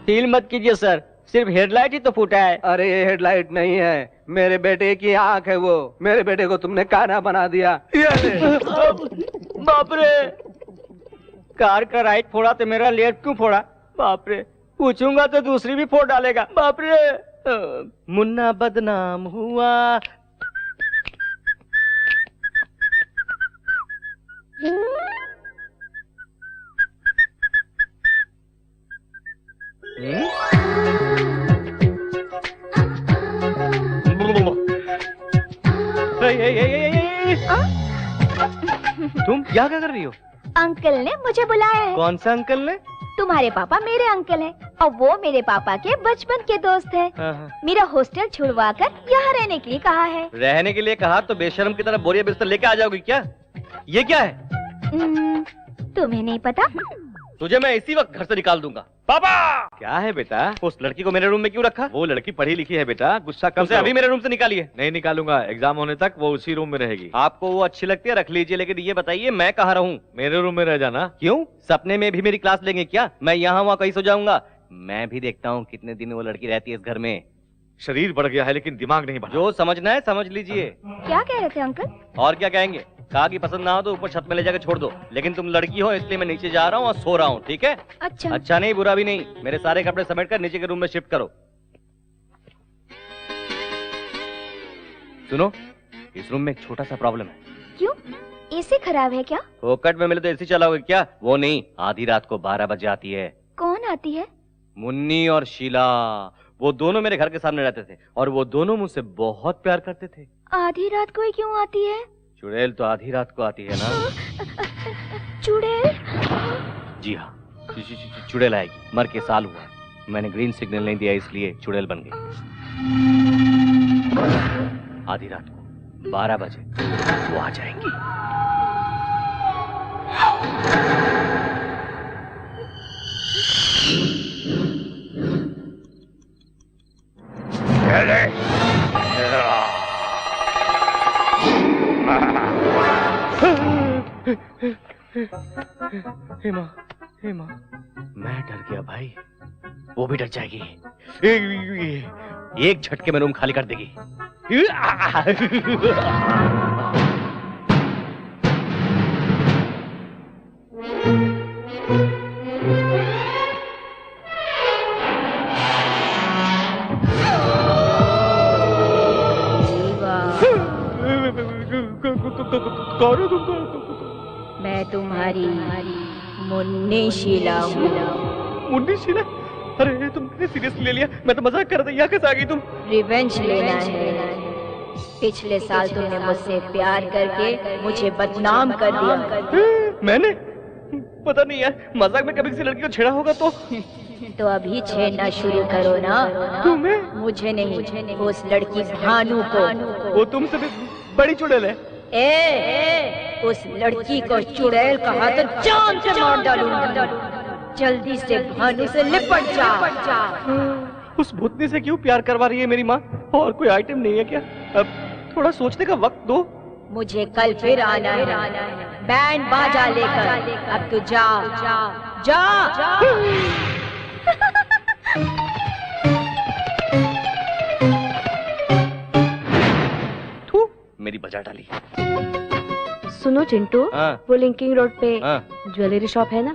Feel मत कीजिए सर, सिर्फ हेडलाइट ही तो फूटा है। अरे ये हेडलाइट नहीं है, मेरे बेटे की आंख है वो। मेरे बेटे को तुमने काना बना दिया। बाप रे, कार का राइट फोड़ा तो मेरा लेफ्ट क्यों फोड़ा? बाप रे, पूछूंगा तो दूसरी भी फोड़ डालेगा। बाप रे, मुन्ना बदनाम हुआ। तुम क्या कर रही हो? अंकल ने मुझे बुलाया है। कौन सा अंकल ने? तुम्हारे पापा मेरे अंकल हैं और वो मेरे पापा के बचपन के दोस्त हैं। मेरा हॉस्टल छुड़वा कर यहाँ रहने के लिए कहा है। रहने के लिए कहा तो बेशर्म की तरह बोरिया बिस्तर लेके आ जाओगी क्या? ये क्या है? तुम्हें नहीं पता? तुझे मैं इसी वक्त घर से निकाल दूंगा। पापा! क्या है बेटा? उस लड़की को मेरे रूम में क्यों रखा? वो लड़की पढ़ी लिखी है बेटा, गुस्सा कम से अभी मेरे रूम से निकालिए। नहीं निकालूंगा, एग्जाम होने तक वो उसी रूम में रहेगी। आपको वो अच्छी लगती है रख लीजिए, लेकिन ये बताइए मैं कहाँ रहूँ? मेरे रूम में रह जाना। क्यों? सपने में भी मेरी क्लास लेंगे क्या? मैं यहाँ वहाँ कहीं सो जाऊंगा। मैं भी देखता हूँ कितने दिन वो लड़की रहती है इस घर में। शरीर बढ़ गया है लेकिन दिमाग नहीं बढ़ा। जो समझना है समझ लीजिए। क्या कह रहे थे अंकल? और क्या कहेंगे? कहा कि पसंद ना हो तो ऊपर छत में ले जाकर छोड़ दो, लेकिन तुम लड़की हो इसलिए मैं नीचे जा रहा हूँ और सो रहा हूँ, ठीक है? अच्छा। अच्छा नहीं बुरा भी नहीं। मेरे सारे कपड़े समेट कर नीचे के रूम में शिफ्ट करो। सुनो, इस रूम में एक छोटा सा प्रॉब्लम है। क्यों? एसी खराब है क्या? फोकट में मिले तो एसी चलाओगे क्या? वो नहीं, आधी रात को 12 बजे आती है। कौन आती है? मुन्नी और शीला। वो दोनों मेरे घर के सामने रहते थे और वो दोनों मुझसे बहुत प्यार करते थे। आधी रात को ही क्यों आती है? चुड़ैल तो आधी रात को आती है ना। चुड़ैल? जी हाँ, चुड़ैल आएगी। मर के साल हुआ, मैंने ग्रीन सिग्नल नहीं दिया इसलिए चुड़ैल बन गई। आधी रात को 12 बजे वो आ जाएंगी। हेमा, मैं डर गया भाई, वो भी डर जाएगी। एक झटके में रूम खाली कर देगी। मैं तुम्हारी मुन्नी शीला हूँ। मुन्नी शीला? अरे तुमने सीरियसली ले लिया? मैं तो मजाक कर रही। यहाँ कैसे आ गई तुम? रिवेंज लेना है। पिछले साल तुमने मुझसे प्यार करके मुझे बदनाम कर दिया। मैंने पता नहीं यार, मजाक में कभी किसी लड़की को छेड़ा होगा तो अभी छेड़ना शुरू करो ना। तुम्हें? मुझे नहीं, उस लड़की भानु को। वो तुमसे भी बड़ी चुड़ैल है। उस लड़की को चुड़ैल कहा तो जान से मार डालूंगा। जल्दी से भानु से लिपट जा। उस भूतनी से क्यों प्यार करवा रही है मेरी माँ? और कोई आइटम नहीं है क्या? अब थोड़ा सोचने का वक्त दो। मुझे कल फिर आना है बैंड बाजा लेकर। अब तू जा जा जा। तू मेरी बजा डाली। सुनो चिंटू, वो लिंकिंग रोड पे ज्वेलरी शॉप है ना?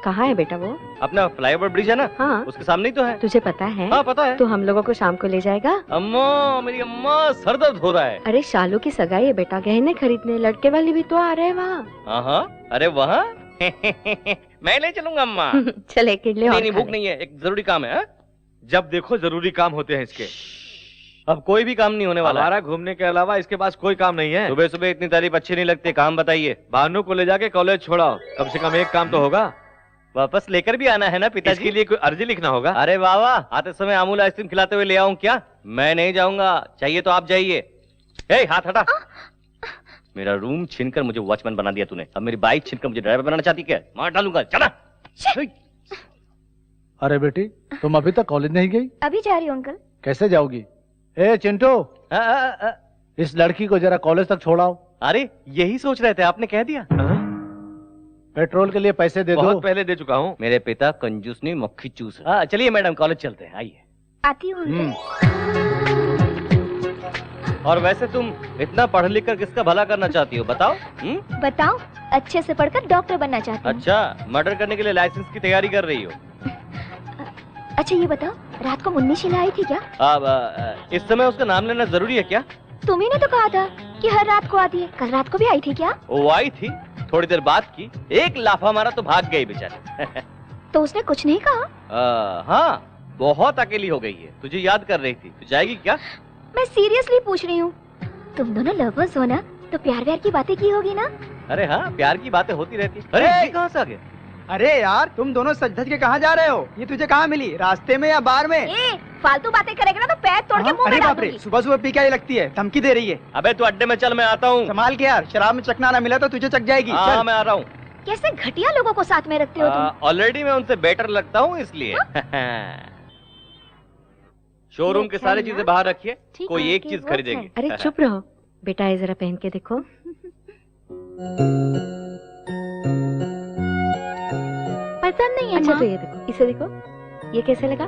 कहाँ है बेटा वो? अपना फ्लाईओवर ब्रिज है ना? हाँ, उसके सामने ही तो है। तुझे पता है? हाँ पता है। तो हम लोगों को शाम को ले जाएगा? अम्मा, मेरी अम्मा, सर दर्द हो रहा है। अरे शालू की सगाई है बेटा, गहने खरीदने। लड़के वाले भी तो आ रहे हैं वहाँ। हाँ, अरे वहाँ मैं ले चलूंगा अम्मा। चल एक इडली। नहीं, भूख नहीं है, एक जरूरी काम है। जब देखो जरूरी काम होते हैं इसके। अब कोई भी काम नहीं होने वाला। हमारा घूमने के अलावा इसके पास कोई काम नहीं है। सुबह सुबह इतनी तारीफ अच्छी नहीं लगती। काम बताइए। भानु को ले जाके कॉलेज छोड़ाओ, कम से कम एक काम तो होगा। वापस लेकर भी आना है ना पिताजी? इसके लिए कोई अर्जी लिखना होगा। अरे वाह वाह, आते समय अमूल आइसक्रीम खिलाते हुए ले आऊं क्या? मैं नहीं जाऊंगा, चाहिए तो आप जाइए। हाथ हटा। मेरा रूम छीनकर मुझे वॉचमैन बना दिया तूने, अब मेरी बाइक छीनकर मुझे ड्राइवर बनाना चाहती क्या? मार डालूंगा, चला। अरे बेटी, तुम अभी तक कॉलेज नहीं गई? अभी जा रही हूँ अंकल। कैसे जाओगी? ए चिंटू, इस लड़की को जरा कॉलेज तक छोड़ाओ। अरे यही सोच रहे थे, आपने कह दिया। पेट्रोल के लिए पैसे दे दो। बहुत पहले दे चुका हूँ। मेरे पिता कंजूस नहीं, मक्खी चूस है। चलिए मैडम, कॉलेज चलते हैं, आइए। आती हूँ। और वैसे तुम इतना पढ़ लिख कर किसका भला करना चाहती हो बताओ? बताओ, अच्छे से पढ़कर डॉक्टर बनना चाहती हूँ। अच्छा, मर्डर करने के लिए लाइसेंस की तैयारी कर रही हो? अच्छा ये बताओ, रात को मुन्नी शीला आई थी क्या? अब इस समय उसका नाम लेना जरूरी है क्या? तुम्ही ने तो कहा था कि हर रात को आती है। कल रात को भी आई थी क्या? वो आई थी, थोड़ी देर बात की, एक लाफा मारा तो भाग गई बेचारी। तो उसने कुछ नहीं कहा? हाँ, बहुत अकेली हो गई है, तुझे याद कर रही थी। तू जाएगी क्या? मैं सीरियसली पूछ रही हूँ। तुम दोनों लवर्स हो ना, तो प्यार व्यार की बातें की होगी ना? अरे हाँ, प्यार की बातें होती रहती। अरे कहाँ से आ गए? अरे यार, तुम दोनों सज धज के कहाँ जा रहे हो? ये तुझे कहाँ मिली, रास्ते में या बार में? फालतू बातें करेगा ना तो पैर तोड़ के मुंह में डाल दूंगी। सुबह सुबह पी के लगती है, धमकी दे रही है। अबे तू अड्डे में चल, मैं आता हूँ। संभाल के यार, शराब में चकना ना मिला तो तुझे चक जाएगी। हाँ मैं आ रहा हूँ। कैसे घटिया लोगों को साथ में रखते हो तुम? ऑलरेडी मैं उनसे बेटर लगता हूँ इसलिए। शोरूम के सारी चीजें बाहर रखिए, कोई एक चीज खरीदेंगे। अरे चुप रहो बेटा, ये जरा पहन के देखो। पसंद नहीं है? अच्छा तो ये देखो, इसे देखो, ये कैसे लगा?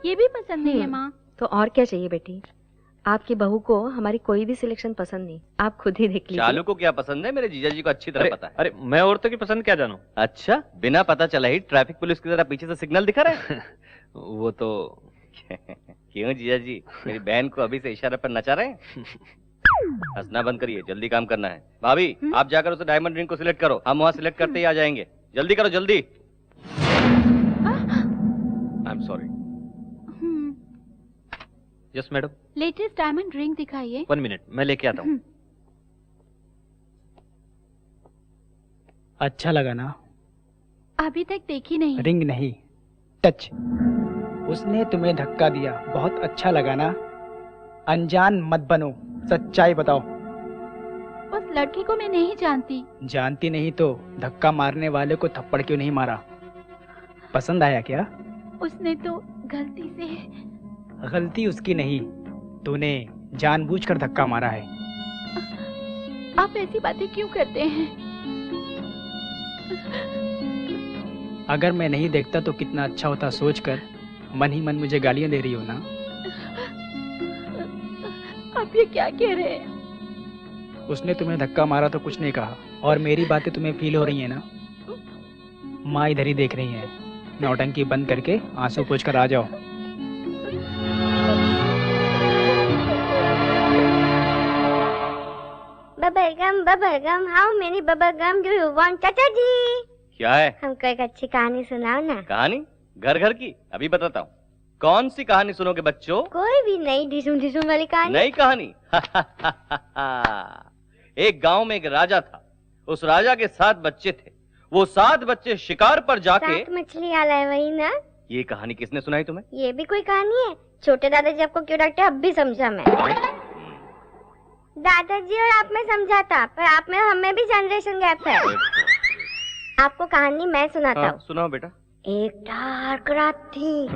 ये भी पसंद नहीं है माँ। तो और क्या चाहिए बेटी? आपकी बहू को हमारी कोई भी सिलेक्शन पसंद नहीं, आप खुद ही देख लीजिए। चालू को क्या पसंद है मेरे जीजा जी को अच्छी तरह पता है। अरे मैं औरतों की पसंद क्या जानूं? अच्छा, बिना पता चला ही ट्रैफिक पुलिस की तरह पीछे से सिग्नल दिखा रहे हैं। वो तो क्यों जीजा जी, मेरी बहन को अभी से इशारे पर नचा रहे हैं? हंसना बंद करिए, जल्दी काम करना है। भाभी आप जाकर उसे डायमंड रिंग को सिलेक्ट करो, हम वहाँ सिलेक्ट करते ही आ जाएंगे। जल्दी करो जल्दी। I am sorry. Yes madam. Latest diamond ring दिखाइए। 1 मिनट, मैं लेके आता हूँ। अच्छा लगा ना? अभी तक देखी नहीं। रिंग नहीं, टच। उसने तुम्हें धक्का दिया, बहुत अच्छा लगा ना? अनजान मत बनो, सच्चाई बताओ। उस लड़की को मैं नहीं जानती। जानती नहीं तो धक्का मारने वाले को थप्पड़ क्यों नहीं मारा? पसंद आया क्या? उसने तो गलती से। गलती उसकी नहीं, तूने जानबूझकर धक्का मारा है। आप ऐसी बातें क्यों करते हैं? अगर मैं नहीं देखता तो कितना अच्छा होता सोचकर मन ही मन मुझे गालियां दे रही हो ना? आप ये क्या कह रहे हैं? उसने तुम्हें धक्का मारा तो कुछ नहीं कहा, और मेरी बातें तुम्हें फील हो रही है ना? माँ इधर ही देख रही है। नौटंकी बंद करके आंसू पोंछकर आ जाओ। Bubble gum, how many bubble gum do you want चाचा जी? क्या है? हमको एक अच्छी कहानी सुनाओ ना। कहानी? घर घर की? अभी बताता हूँ। कौन सी कहानी सुनोगे बच्चों? कोई भी नई डिसुम डिसुम वाली कहानी। नई कहानी? एक गांव में एक राजा था। उस राजा के 7 बच्चे थे। वो 7 बच्चे शिकार पर जाके 7 मछली आला है वही ना? ये कहानी किसने सुनाई तुम्हें? ये भी कोई कहानी है? छोटे दादाजी आपको क्यों डांटे अब भी समझा मैं। दादाजी और आप में समझा था, पर आप में हमें भी जनरेशन गैप है। आपको कहानी मैं सुनाता हूँ। सुनाओ बेटा। एक डार्क रात थी।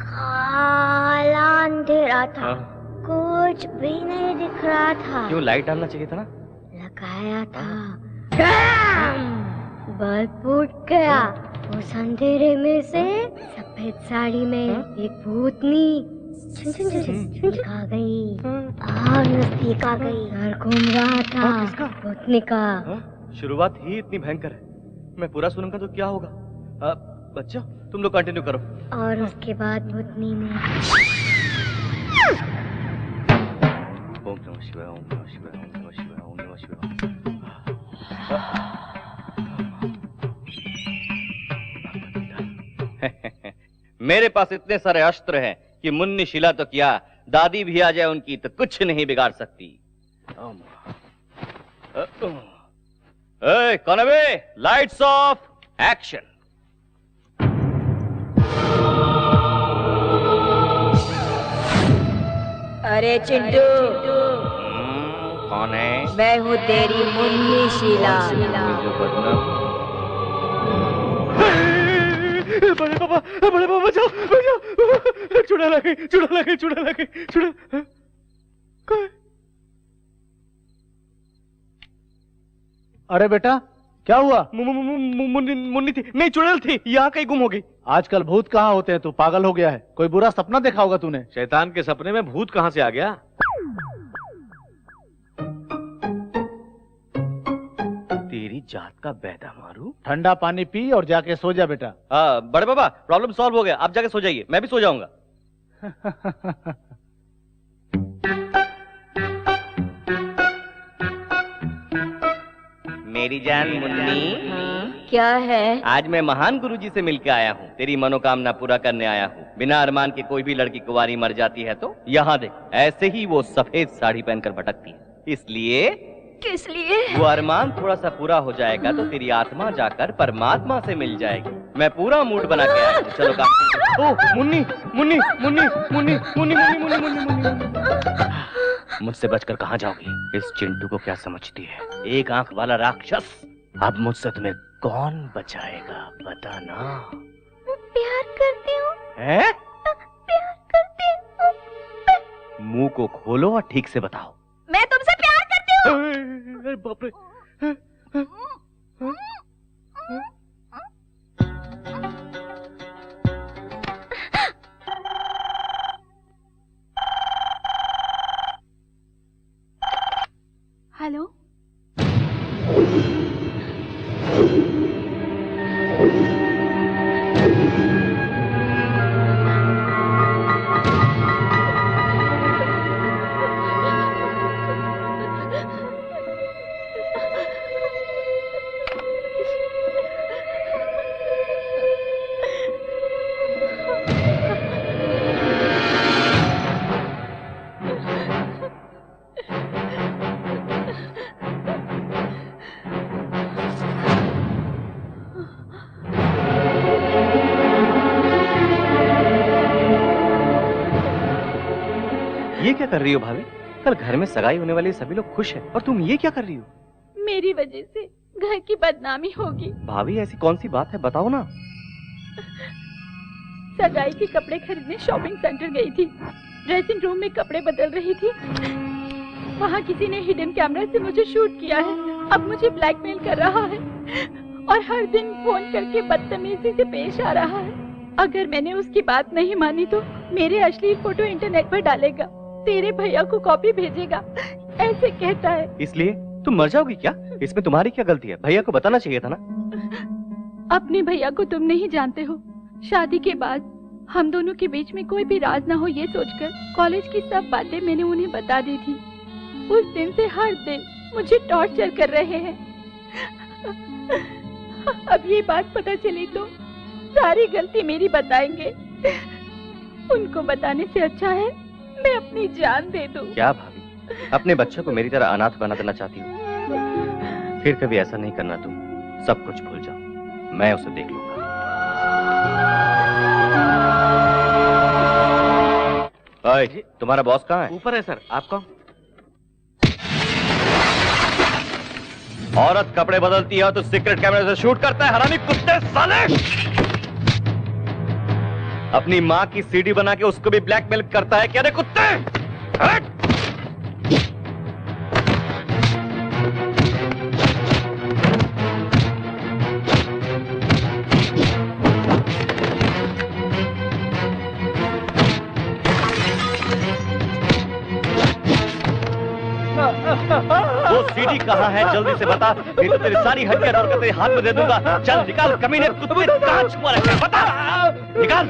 काला अंधेरा था। कुछ भी नहीं दिख रहा था। क्यों? लाइट डालना चाहिए था ना। लगाया था, बल्ब फूट गया। उस अंधेरे में से सफेद साड़ी में एक भूतनी आ गई और नजदीक आ गई। सर घूम रहा था भूतनी का। शुरुआत ही इतनी भयंकर है, मैं पूरा सुनूंगा तो क्या होगा। बच्चों तुम लोग कंटिन्यू करो। और उसके बाद भूतनी ने ओम नमः शिवाय, ओम नमः शिवाय, ओम नमः शिवाय, ओम नमः शिवाय। मेरे पास इतने सारे अस्त्र हैं कि मुन्नी शिला तो क्या, दादी भी आ जाए उनकी तो कुछ नहीं बिगाड़ सकती। कौन है बे? Lights off, action. अरे चिंटू, कौन है? मैं हूँ तेरी मुन्नी शीला। बड़े पापा बचाओ बचाओ, चुड़ा लगे चुड़ा लगे चुड़ा लगे चुड़ा। अरे बेटा क्या हुआ? मुन्नी थी, नहीं चुड़ैल थी, यहाँ कहीं गुम हो गई। आजकल भूत कहाँ होते हैं? तू पागल हो गया है? कोई बुरा सपना देखा होगा तूने। शैतान के सपने में भूत कहाँ से आ गया? तेरी जात का बैदा मारू। ठंडा पानी पी और जाके सो जा बेटा। बड़े बाबा प्रॉब्लम सॉल्व हो गया, आप जाके सो जाइए, मैं भी सो जाऊंगा। मेरी जान मुन्नी। क्या है? आज मैं महान गुरुजी से मिलकर आया हूँ, तेरी मनोकामना पूरा करने आया हूँ। बिना अरमान के कोई भी लड़की कुंवारी मर जाती है तो यहाँ देख, ऐसे ही वो सफेद साड़ी पहनकर भटकती है। इसलिए किस लिए? वो अरमान थोड़ा सा पूरा हो जाएगा तो तेरी आत्मा जाकर परमात्मा से मिल जाएगी। मैं पूरा मूड बना के आया हूँ, चलो काम। ओह मुन्नी मुन्नी मुन्नी मुन्नी मुन्नी मुन्नी मुन्नी मुन्नी। मुझसे बचकर कहाँ जाओगी? इस चिंटू को क्या समझती है? एक आंख वाला राक्षस। अब मुझसे तुम्हें कौन बचाएगा बताना। प्यार करती हूँ। हैं? प्यार करती हूँ। मुंह को खोलो और ठीक से बताओ। मैं तुमसे प्यार करती हूँ। अरे बाप रे। हेलो। ये क्या कर रही हो भाभी? कल घर में सगाई होने वाली सभी लोग खुश हैं और तुम ये क्या कर रही हो? मेरी वजह से घर की बदनामी होगी। भाभी ऐसी कौन सी बात है, बताओ ना। सगाई के कपड़े खरीदने शॉपिंग सेंटर गई थी। ड्रेसिंग रूम में कपड़े बदल रही थी। वहाँ किसी ने हिडन कैमरा से मुझे शूट किया है। अब मुझे ब्लैकमेल कर रहा है और हर दिन फोन करके बदतमीजी से पेश आ रहा है। अगर मैंने उसकी बात नहीं मानी तो मेरे अश्लील फोटो इंटरनेट पर डालेगा, तेरे भैया को कॉपी भेजेगा, ऐसे कहता है। इसलिए तुम मर जाओगी क्या? इसमें तुम्हारी क्या गलती है? भैया को बताना चाहिए था ना। अपने भैया को तुम नहीं जानते हो। शादी के बाद हम दोनों के बीच में कोई भी राज ना हो ये सोचकर कॉलेज की सब बातें मैंने उन्हें बता दी थी। उस दिन से हर दिन मुझे टॉर्चर कर रहे हैं। अब ये बात पता चली तो सारी गलती मेरी बताएंगे। उनको बताने से अच्छा है मैं अपनी जान दे दूं। क्या भाभी, अपने बच्चों को मेरी तरह अनाथ बना देना चाहती हो? फिर कभी ऐसा नहीं करना तुम। सब कुछ भूल जाओ, मैं उसे देख लूंगा। ओए, तुम्हारा बॉस कहाँ है? ऊपर है सर। आप कौन? औरत कपड़े बदलती है तो सीक्रेट कैमरे से शूट करता है, हरामी कुत्ते साले! अपनी माँ की सीडी बना के उसको भी ब्लैकमेल करता है क्या रे कुत्ते? हट! वो सीडी कहाँ है जल्दी से बता, नहीं तो तेरी सारी हड्डियां तोड़ कर तेरे हाथ में दे दूंगा। चल निकाल कमीने कुत्ते, कहाँ छुपा रखा है बता, निकाल।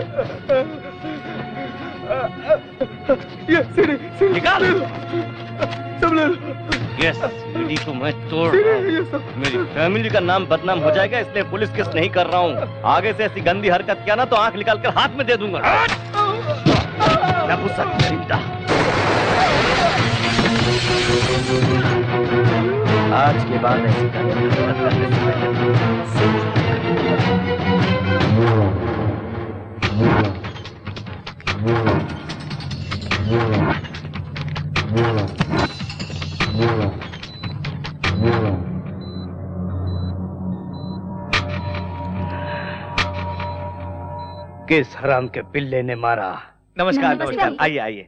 ये सीडी निकाल। सब ले लो। ये सीडी को मैं तोड़ रहा हूं। मेरी फैमिली का नाम बदनाम हो जाएगा, इसलिए पुलिस केस नहीं कर रहा हूँ। आगे से ऐसी गंदी हरकत किया ना तो आंख निकाल कर हाथ में दे दूंगा। आज के बाद ऐसी करने से किस हराम के पिल्ले ने मारा? नमस्कार नमस्कार, आइए आइए।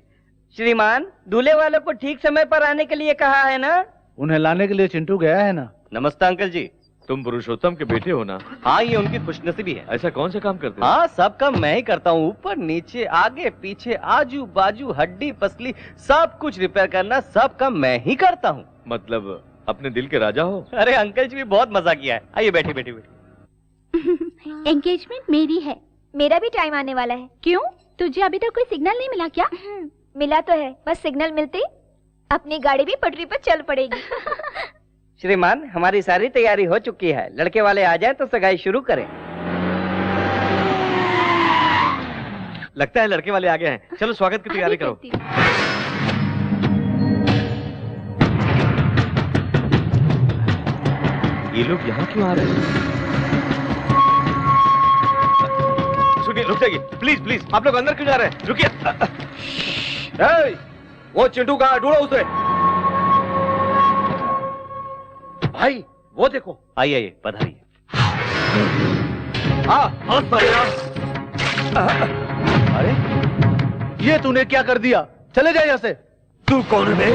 श्रीमान, दूल्हे वालों को ठीक समय पर आने के लिए कहा है ना? उन्हें लाने के लिए चिंटू गया है ना। नमस्ते अंकल जी। तुम पुरुषोत्तम के बेटे हो ना? हाँ, ये उनकी खुशनसीबी है। ऐसा कौन सा काम करते हो? हाँ, सब काम मैं ही करता हूँ। ऊपर नीचे आगे पीछे आजू बाजू हड्डी पसली सब कुछ रिपेयर करना, सब काम मैं ही करता हूँ। मतलब अपने दिल के राजा हो? अरे अंकल जी भी बहुत मजा किया है। आइए बैठिए बैठिए बैठिए। एंगेजमेंट मेरी है। मेरा भी टाइम आने वाला है। क्यों, तुझे अभी तक कोई सिग्नल नहीं मिला क्या? मिला तो है, बस सिग्नल मिलते अपनी गाड़ी भी पटरी पर चल पड़ेगी। श्रीमान, हमारी सारी तैयारी हो चुकी है। लड़के वाले आ जाएं तो सगाई शुरू करें। लगता है लड़के वाले आ गए हैं। चलो स्वागत की तैयारी करो। ये लोग यहाँ क्यों आ रहे हैं? रुक जाइए प्लीज प्लीज, आप लोग अंदर क्यों जा रहे हैं? रुकिए। वो चिंटू कहाँ? ढूंढो उसे। भाई वो देखो। आइए आइए, पधारिए। अरे ये तूने क्या कर दिया? चले जाए यहाँ से। तू कौन है?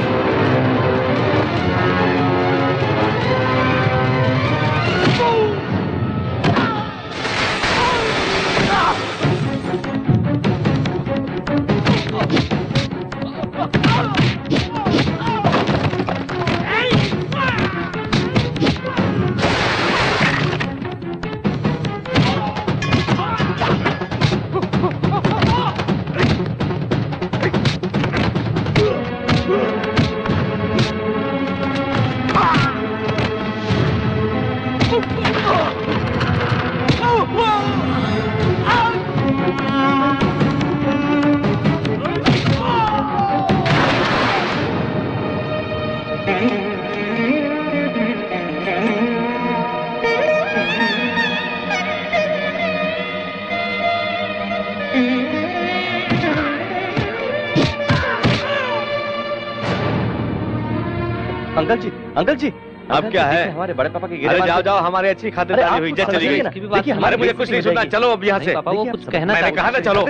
अंकल जी अब क्या है? हमारे बड़े पापा की गिरफ्तारी। जाओ जाओ, हमारी अच्छी खातिरदारी हुई, इज्जत चली गई। देखिए हमारे, मुझे कुछ नहीं सुनना, चलो अब यहाँ से। पापा वो कुछ कहना, मैंने कहा ना चलो।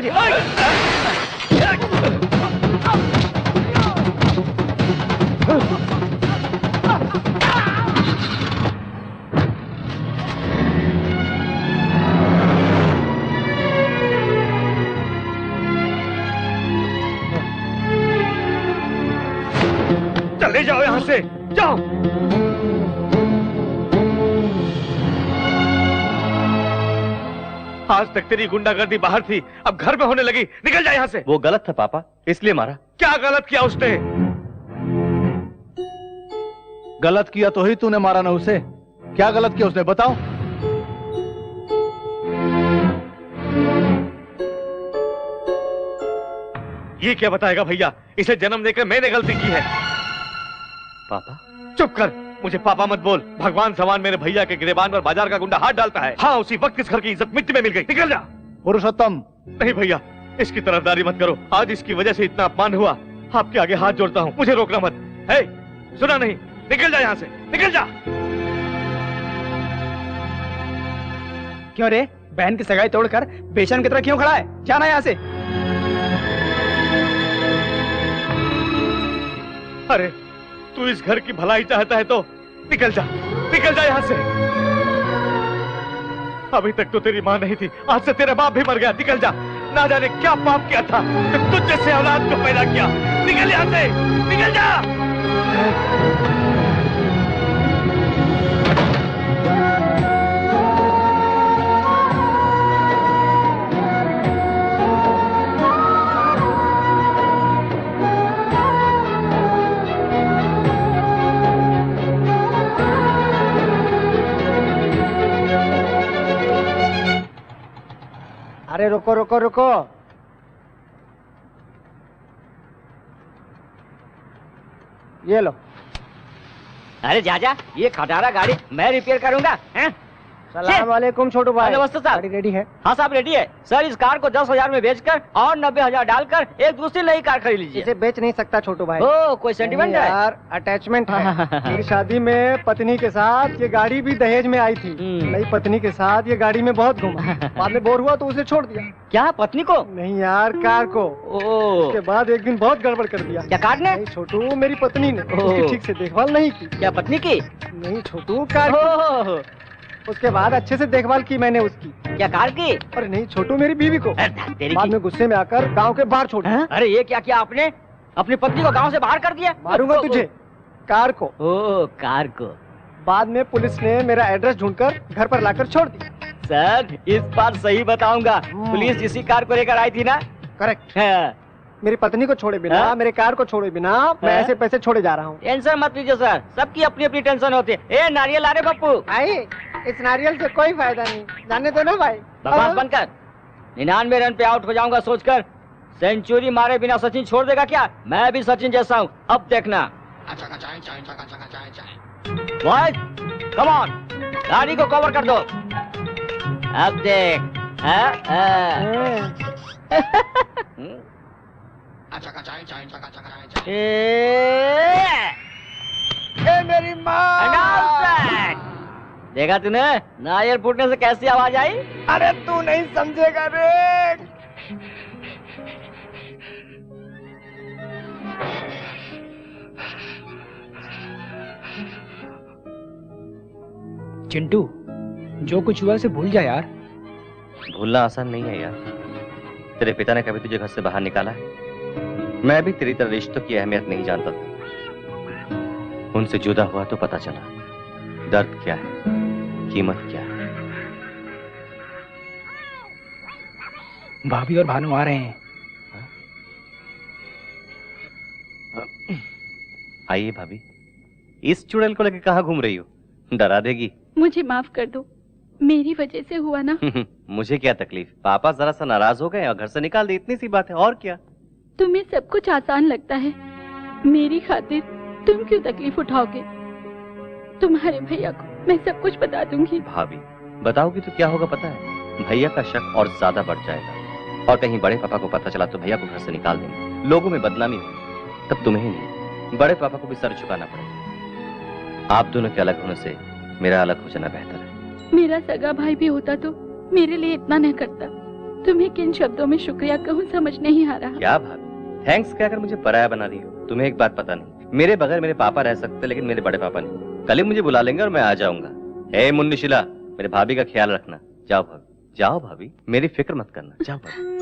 चले जाओ यहाँ से, जाओ। आज तक तेरी गुंडागर्दी बाहर थी, अब घर में होने लगी। निकल जा यहाँ से। वो गलत था पापा, इसलिए मारा। क्या गलत किया उसने? गलत किया तो ही तूने मारा ना उसे। क्या गलत किया उसने बताओ? ये क्या बताएगा भैया? इसे जन्म देकर मैंने गलती की है। पापा? चुप कर, मुझे पापा मत बोल। भगवान समान मेरे भैया के गिरेबान पर बाजार का गुंडा हाथ डालता है। हाँ, उसी वक्त इस घर की इज्जत मिट्टी में मिल गई। निकल जा। पुरुषोत्तम। नहीं भैया, इसकी तरफदारी मत करो। आज इसकी वजह से इतना अपमान हुआ। आपके आगे हाथ जोड़ता हूँ, मुझे रोकना मत। है, सुना नहीं? निकल जा यहाँ से, निकल जा। क्यों रे, बहन की सगाई तोड़कर बेशन की तरह क्यों खड़ा है? जाना यहाँ से। अरे तू इस घर की भलाई चाहता है तो निकल जा, निकल जा यहाँ से। अभी तक तो तेरी माँ नहीं थी, आज से तेरा बाप भी मर गया। निकल जा। ना जाने क्या पाप किया था कि तुझ जैसे औलाद को पैदा किया। निकल यहाँ से, निकल जा। अरे रुको रुको रुको। ये लो। अरे जाजा, ये खटारा गाड़ी मैं रिपेयर करूंगा। हैं? सलाम वालेकुम छोटू भाई। नमस्ते साहब। गाड़ी रेडी है? हाँ साहब रेडी है। सर इस कार को 10,000 में बेचकर और 90,000 डालकर एक दूसरी नई कार खरीद लीजिए। इसे बेच नहीं सकता छोटू भाई। ओ, कोई सेंटिमेंट है? यार अटैचमेंट है। मेरी शादी में पत्नी के साथ ये गाड़ी भी दहेज में आई थी। नई पत्नी के साथ ये गाड़ी में बहुत घूमा। बाद में बोर हुआ तो उसे छोड़ दिया। क्या, पत्नी को? नहीं यार, कार को। उसके बाद एक दिन बहुत गड़बड़ कर दिया। क्या कार ने? छोटू, मेरी पत्नी ने उसकी ठीक से देखभाल नहीं की। क्या पत्नी की? नहीं छोटू, कार। उसके बाद अच्छे से देखभाल की मैंने उसकी। क्या कार की? अरे नहीं छोटू, मेरी बीवी को। बाद में गुस्से में आकर गांव के बाहर छोड़ दिया। अरे ये क्या किया आपने? अपनी पत्नी को गांव से बाहर कर दिया? मारूंगा तुझे। कार को। ओ, कार को। बाद में पुलिस ने मेरा एड्रेस ढूंढकर घर पर लाकर छोड़ दिया। सर इस बार सही बताऊंगा, पुलिस इसी कार को लेकर आई थी ना? करेक्ट। मेरी पत्नी को छोड़े बिना, मेरे कार को छोड़े बिना मैं ऐसे पैसे छोड़े जा रहा हूँ। टेंशन मत लीजिए सर, सबकी अपनी अपनी टेंशन होती है। ए नारियल ला रे पप्पू। आई, इस नारियल से कोई फायदा नहीं, जाने दो ना भाई। बकवास बंद कर। 99 रन पे आउट हो जाऊंगा सोचकर सेंचुरी मारे बिना सचिन छोड़ देगा क्या? मैं भी सचिन जैसा हूँ, अब देखना। बॉयज कम ऑन, गाड़ी को कवर कर दो। अब देख। मेरी माँ। देखा तूने नारियल फूटने से कैसी आवाज आई? अरे तू नहीं समझेगा रे। चिंटू, जो कुछ हुआ उसे भूल जा यार। भूलना आसान नहीं है यार। तेरे पिता ने कभी तुझे घर से बाहर निकाला है? मैं भी तेरी तरह रिश्तों की अहमियत नहीं जानता था। उनसे जुदा हुआ तो पता चला दर्द क्या है, कीमत क्या है। भाभी और भानु आ रहे हैं। आइए भाभी। इस चुड़ैल को लेकर कहाँ घूम रही हो? डरा देगी। मुझे माफ कर दो, मेरी वजह से हुआ ना। मुझे क्या तकलीफ, पापा जरा सा नाराज हो गए और घर से निकाल दी, इतनी सी बात है, और क्या। तुम्हें सब कुछ आसान लगता है, मेरी खातिर तुम क्यों तकलीफ उठाओगे? तुम्हारे भैया को मैं सब कुछ बता दूंगी। भाभी बताओगी तो क्या होगा पता है? भैया का शक और ज्यादा बढ़ जाएगा, और कहीं बड़े पापा को पता चला तो भैया को घर से निकाल देंगे, लोगों में बदनामी होगी। तब तुम्हें नहीं, बड़े पापा को भी सर झुकाना पड़ेगा। आप दोनों के अलग होने से मेरा अलग हो जाना बेहतर है। मेरा सगा भाई भी होता तो मेरे लिए इतना न करता। तुम्हें किन शब्दों में शुक्रिया कहूँ समझ नहीं आ रहा। क्या भाभी, थैंक्स कहकर मुझे पराया बना रही हो? तुम्हें एक बात पता नहीं, मेरे बगैर मेरे पापा रह सकते लेकिन मेरे बड़े पापा नहीं। कल ही मुझे बुला लेंगे और मैं आ जाऊंगा। हे मुन्नी शिला, मेरे भाभी का ख्याल रखना। जाओ भाभी, जाओ भाभी, मेरी फिक्र मत करना, जाओ भाभी।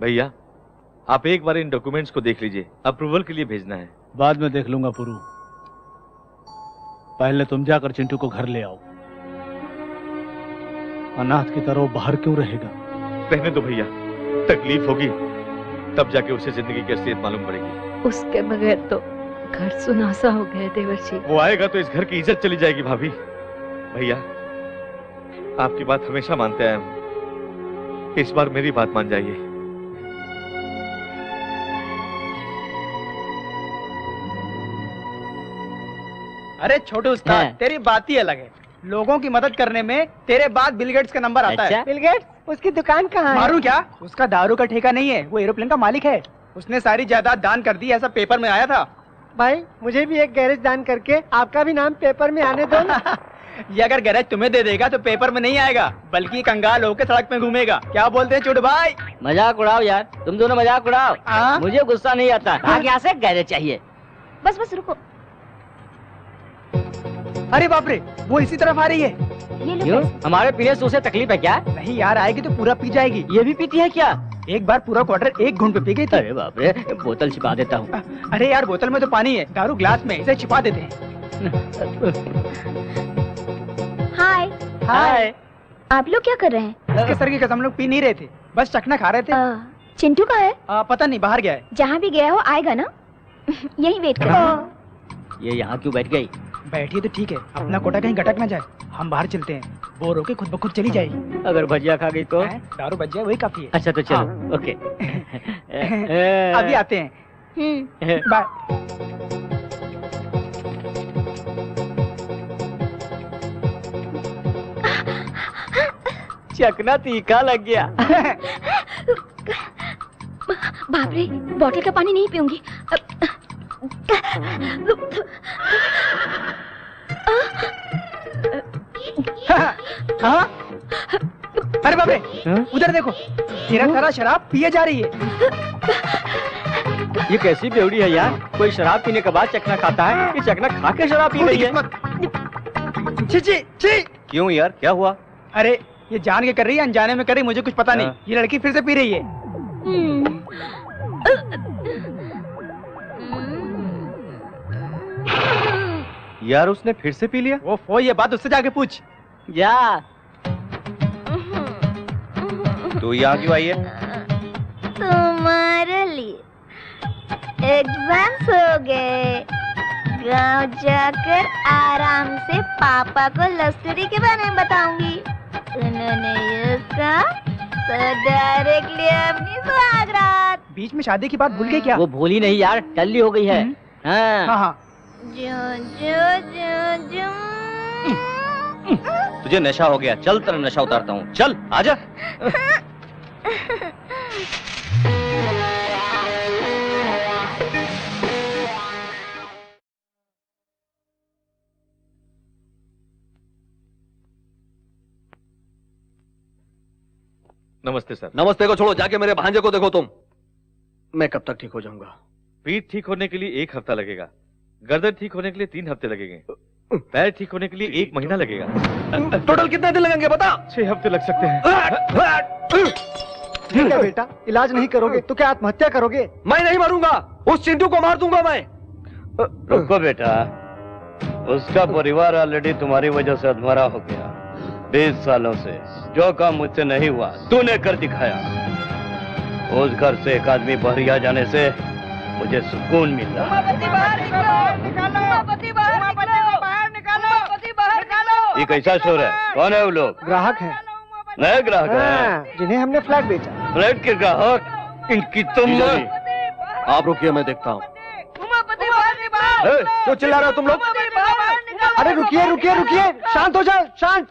भैया आप एक बार इन डॉक्यूमेंट्स को देख लीजिए, अप्रूवल के लिए भेजना है। बाद में देख लूंगा पुरू, पहले तुम जाकर चिंटू को घर ले आओ। अनाथ की तरह बाहर क्यों रहेगा? रहने दो भैया, तकलीफ होगी तब जाके उसे जिंदगी की असलियत मालूम पड़ेगी। उसके बगैर तो घर सुनासा हो गया देवर्षि। वो आएगा तो इस घर की इज्जत चली जाएगी भाभी। भैया, आपकी बात हमेशा मानते आए हम, इस बार मेरी बात मान जाइए। अरे छोटू उस्ताद, तेरी बात ही अलग है। लोगों की मदद करने में तेरे बाद बिल गेट्स का नंबर आता है। Bill Gates? उसकी दुकान कहाँ है? मारू क्या? उसका दारू का ठेका नहीं है, वो एरोप्लेन का मालिक है। उसने सारी जायदाद दान कर दी, ऐसा पेपर में आया था। भाई मुझे भी एक गैरेज दान करके आपका भी नाम पेपर में आने दो। ये अगर गैरेज तुम्हें दे देगा तो पेपर में नहीं आएगा, बल्कि कंगाल होकर सड़क में घूमेगा। क्या बोलते हैं छोटू भाई? मजाक उड़ाओ यार, तुम दोनों मजाक उड़ाओ। मुझे गुस्सा नहीं आता। भाग यहाँ से, गैरेज चाहिए। बस बस रुको। अरे बाप रे, वो इसी तरफ आ रही है। क्यों? हमारे पीने से उसे तकलीफ है क्या? नहीं यार, आएगी तो पूरा पी जाएगी। ये भी पीती है क्या? एक बार पूरा क्वार्टर एक घूंट पे पी गई थी। अरे बाप रे, बोतल छिपा देता हूँ। अरे यार, बोतल में तो पानी है, दारू ग्लास में, इसे छिपा देते हैं। हाय। हाय। आप लोग क्या कर रहे हैं? इसके सर की कसम, हम लोग पी नहीं रहे थे, बस चखना खा रहे थे। चिंटू कहाँ है? पता नहीं, बाहर गया है। जहाँ भी गया हो आएगा ना? यही वेट कर। ये यहाँ क्यों बैठ गई? बैठी तो ठीक है, अपना कोटा कहीं गटक ना जाए। हम बाहर चलते हैं, बोर होके खुद ब खुद चली जाएगी। अगर भजिया खा गई तो? दारू बच जाए वही काफी है। अच्छा तो चलो। ओके। अभी आते हैं। बाय। चखना तीखा लग गया। बाप रे, बोतल का पानी नहीं पीऊंगी। हाँ? अरे बाप रे, उधर देखो, तेरा सारा शराब पिए जा रही है। ये कैसी बेवड़ी है यार? कोई शराब पीने के बाद चखना खाता है, ये चखना खा के शराब पी रही है। छी छी छी। क्यों यार, क्या हुआ? अरे ये जान के कर रही है, अनजाने में कर रही, मुझे कुछ पता नहीं। ये लड़की फिर से पी रही है। यार उसने फिर से पी लिया? वो ये बात उससे जाके पूछ। जा। तू यहाँ क्यों आई है? तुम्हारे लिए एग्जाम्स हो गए, गांव जाकर आराम से पापा को लव स्टोरी के बारे में बताऊंगी। उन्होंने ये कहा तो डायरेक्टली अपनी सुहागरात। बीच में शादी की बात भूल गई क्या? वो भूली नहीं यार, टल्ली हो गई है। हाँ। तुझे नशा हो गया, चल तेरा नशा उतारता हूँ, चल आजा। नमस्ते सर। नमस्ते को छोड़ो, जाके मेरे भांजे को देखो तुम। मैं कब तक ठीक हो जाऊंगा? पीठ ठीक होने के लिए 1 हफ्ता लगेगा, गर्दन ठीक होने के लिए 3 हफ्ते लगेंगे, पैर ठीक होने के लिए 1 महीना लगेगा। टोटल कितने दिन लगेंगे बता? 6 हफ्ते लग सकते हैं। क्या बेटा, इलाज नहीं करोगे तो क्या आत्महत्या करोगे? मैं नहीं मरूंगा, उस चिंटू को मार दूंगा मैं। रुको बेटा, उसका परिवार ऑलरेडी तुम्हारी वजह से अधमरा हो गया। 20 सालों से जो काम मुझसे नहीं हुआ तूने कर दिखाया। उस घर से एक आदमी बहरिया जाने से मुझे सुकून मिल रहा है। ये कैसा शोर है? कौन है वो लोग? ग्राहक है। नए ग्राहक हैं जिन्हें हमने फ्लैट बेचा। फ्लैट के ग्राहक? इनकी तुम। आप रुकिए, मैं देखता हूँ। क्यों चिल्ला रहे हो तुम लोग? अरे रुकिए रुकिए रुकिए, शांत हो जाओ, शांत।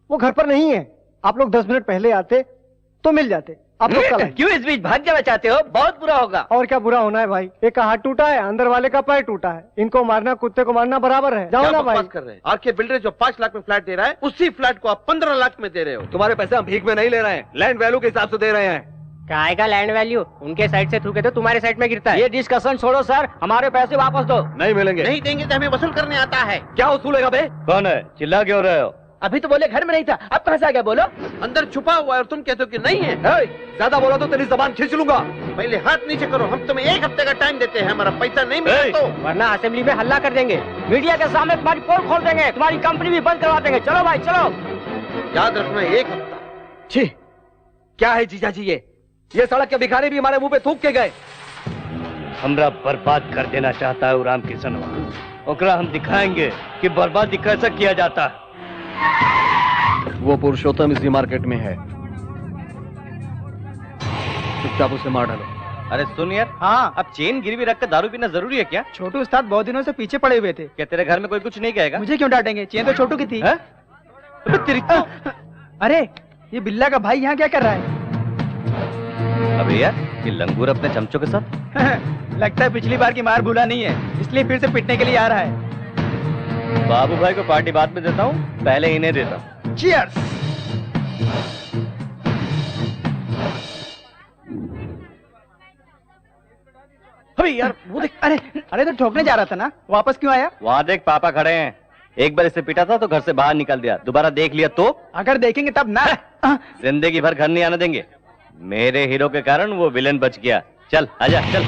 वो घर पर नहीं है, आप लोग 10 मिनट पहले आते तो मिल जाते। आप लोग कल आए। क्यों इस बीच भाग जाना चाहते हो? बहुत बुरा होगा। और क्या बुरा होना है भाई? एक का हाथ टूटा है, अंदर वाले का पैर टूटा है। इनको मारना कुत्ते को मारना बराबर है। जाओ ना भाई। कर रहे हैं? आरके बिल्डर जो 5 लाख में फ्लैट दे रहा है, उसी फ्लैट को आप 15 लाख में दे रहे हो। तुम्हारे पैसे हम भीख में नहीं ले रहे हैं, लैंड वैल्यू के हिसाब से दे रहे हैं। काय का लैंड वैल्यू? उनके साइड से थूके तो तुम्हारे साइड में गिरता है। ये डिस्कशन छोड़ो सर, हमारे पैसे वापस दो। नहीं मिलेंगे। नहीं देंगे तो हमें वसूल करने आता है। क्या वसूलेगा बे? कौन है? चिल्ला क्यों रहे हो? अभी तो बोले घर में नहीं था, अब कहाँ से आ गया? बोलो। अंदर छुपा हुआ है और तुम कहते हो कि नहीं है। ज्यादा बोला तो तेरी जबान खींच लूंगा। पहले हाथ नीचे करो, हम तुम्हें 1 हफ्ते का टाइम देते हैं, हमारा पैसा नहीं मिला तो वरना असेंबली में हल्ला कर देंगे। मीडिया के सामने तुम्हारी पोल खोल देंगे, तुम्हारी कंपनी भी बंद करवा देंगे। चलो भाई चलो। याद रखना, 1 हफ्ता। छी, क्या है जीजा जी ये सड़क के भिखारी भी हमारे मुंह पे थूक के गए। हमरा बर्बाद कर देना चाहता है राम किशनवा। ओकरा हम दिखाएंगे कि बर्बादी कैसे किया जाता है। वो पुरुषोत्तम इसी मार्केट में है, चुपचाप उसे मार डालो। अरे सुन यार, हाँ, अब चेन गिरवी रखकर दारू पीना जरूरी है क्या? छोटू उस्ताद बहुत दिनों से पीछे पड़े हुए थे। क्या तेरे घर में कोई कुछ नहीं कहेगा? मुझे क्यों डांटेंगे? चेन तो छोटू की थी। तेरी अरे ये बिल्ला का भाई यहाँ क्या कर रहा है? अबे यार, ये लंगूर अपने चमचों के साथ लगता है पिछली बार की मार भूला नहीं है, इसलिए फिर से पिटने के लिए आ रहा है। बाबू भाई को पार्टी बाद में देता हूँ, पहले इन्हें देता हूँ। चीयर्स। अरे यार वो देख, अरे तो ठोकने जा रहा था ना, वापस क्यों आया? वहाँ देख पापा खड़े हैं। एक बार इसे पीटा था तो घर से बाहर निकल दिया, दोबारा देख लिया तो? अगर देखेंगे तब ना। जिंदगी भर घर नहीं आने देंगे। मेरे हीरो के कारण वो विलेन बच गया। चल आजा चल।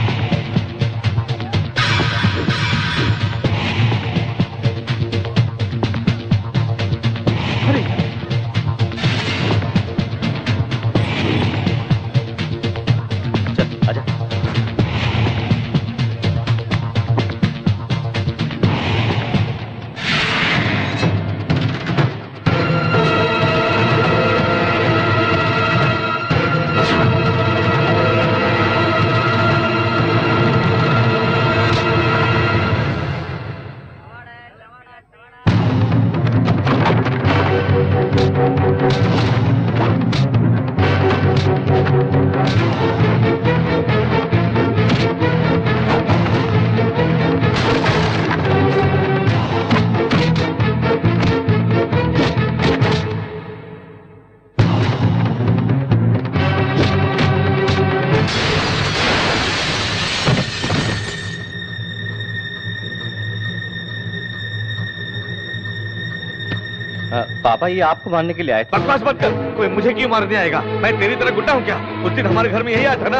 पापा ये आपको मारने के लिए आए थे। बकवास मत कर, कोई मुझे क्यों मारने आएगा? मैं तेरी तरह गुंडा हूँ क्या? उस दिन हमारे घर में यही आया था ना।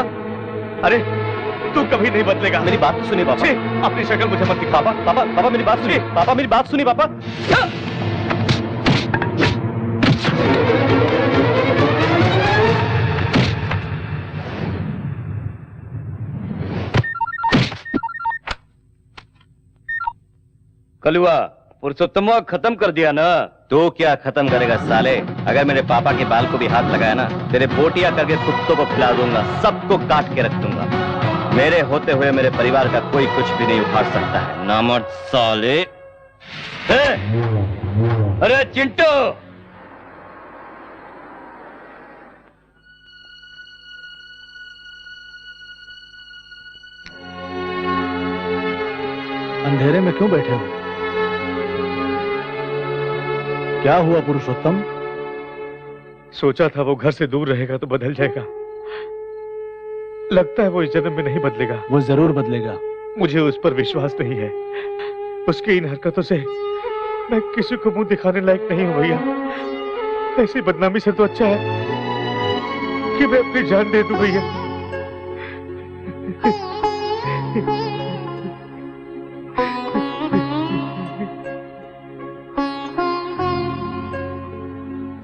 अरे तू कभी नहीं बदलेगा। मेरी बात तो सुनिए पापा। अपनी शक्ल मुझे मत दिखा। पापा मेरी बात सुनिए। पापा मेरी बात सुनिए पापा। कलुआ पुरुषोत्तम खत्म कर दिया ना। तो क्या खत्म करेगा साले? अगर मेरे पापा के बाल को भी हाथ लगाया ना, तेरे बोटिया करके कुत्तों को खिला दूंगा, सबको काट के रख दूंगा। मेरे होते हुए मेरे परिवार का कोई कुछ भी नहीं उखाड़ सकता है। नामर्द साले। अरे चिंटू, अंधेरे में क्यों बैठे हो? क्या हुआ पुरुषोत्तम? सोचा था वो घर से दूर रहेगा तो बदल जाएगा, लगता है वो इस जन्म में नहीं बदलेगा। वो जरूर बदलेगा। मुझे उस पर विश्वास नहीं है। उसकी इन हरकतों से मैं किसी को मुंह दिखाने लायक नहीं हूं भैया। ऐसी बदनामी से तो अच्छा है कि मैं अपनी जान दे दूं भैया।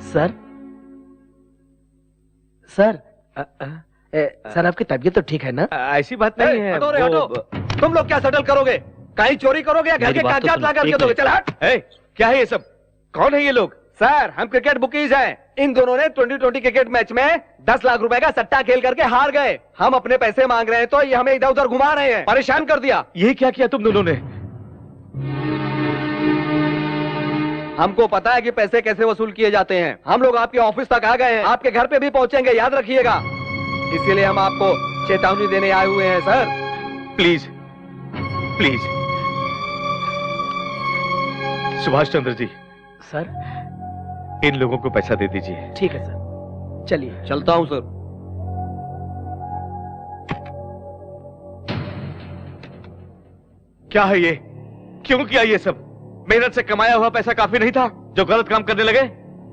सर सर सर आपकी तबीयत तो ठीक है ना? ऐसी बात नहीं है। हटो रे हटो। तुम लोग क्या सेटल करोगे? कहीं चोरी करोगे या घर के कागजात ला करके दोगे? चल हट। क्या है ये सब? कौन है ये लोग? सर हम क्रिकेट बुकीज हैं। इन दोनों ने 2020 क्रिकेट मैच में 10 लाख रुपए का सट्टा खेल करके हार गए। हम अपने पैसे मांग रहे हैं तो ये हमें इधर उधर घुमा रहे हैं, परेशान कर दिया। ये क्या किया तुम दोनों ने? हमको पता है कि पैसे कैसे वसूल किए जाते हैं। हम लोग आपके ऑफिस तक आ गए हैं, आपके घर पे भी पहुंचेंगे, याद रखिएगा। इसीलिए हम आपको चेतावनी देने आए हुए हैं sir. Please please. Subhash Chandra ji. Sir इन लोगों को पैसा दे दीजिए। ठीक है सर, चलिए। चलता हूं सर। क्या है ये? क्यों किया ये सब? मेहनत से कमाया हुआ पैसा काफी नहीं था जो गलत काम करने लगे?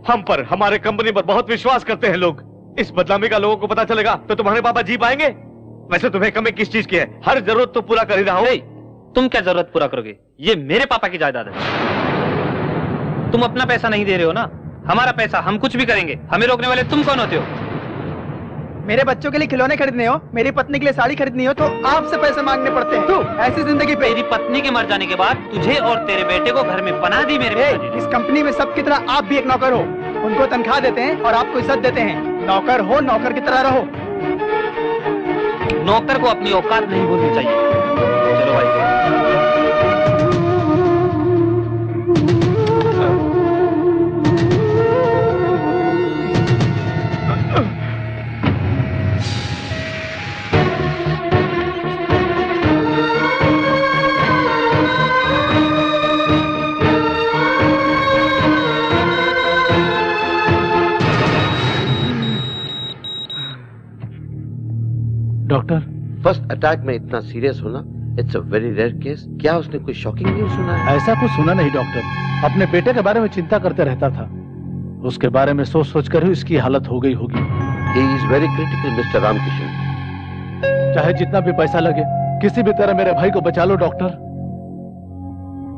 हम पर, हमारे कंपनी पर बहुत विश्वास करते हैं लोग। इस बदनामी का लोगों को पता चलेगा तो तुम्हारे पापा जी पाएंगे? वैसे तुम्हें कमी किस चीज की है? हर जरूरत तो पूरा कर ही रहा हूं। तुम क्या जरूरत पूरा करोगे? ये मेरे पापा की जायदाद है। तुम अपना पैसा नहीं दे रहे हो ना, हमारा पैसा, हम कुछ भी करेंगे। हमें रोकने वाले तुम कौन होते हो? मेरे बच्चों के लिए खिलौने खरीदने हो, मेरी पत्नी के लिए साड़ी खरीदनी हो तो आपसे पैसे मांगने पड़ते हैं। ऐसी जिंदगी पे। तेरी पत्नी के मर जाने के बाद तुझे और तेरे बेटे को घर में पनाह दी मेरे पिताजी ने। इस कंपनी में सब की तरह आप भी एक नौकर हो। उनको तनख्वाह देते हैं और आपको इज्जत देते हैं। नौकर हो, नौकर की तरह रहो। नौकर को अपनी औकात नहीं भूलनी चाहिए। चलो भाई। डॉक्टर, फर्स्ट अटैक में इतना सीरियस होना, it's a very rare case. क्या उसने कोई शॉकिंग न्यूज़ सुना है? ऐसा कुछ सुना नहीं डॉक्टर। अपने बेटे के बारे में चिंता करते रहता था। उसके बारे में सोच सोच कर ही इसकी हालत हो गई होगी। He is very critical mister Ramkishan. चाहे जितना भी पैसा लगे, किसी भी तरह मेरे भाई को बचा लो doctor.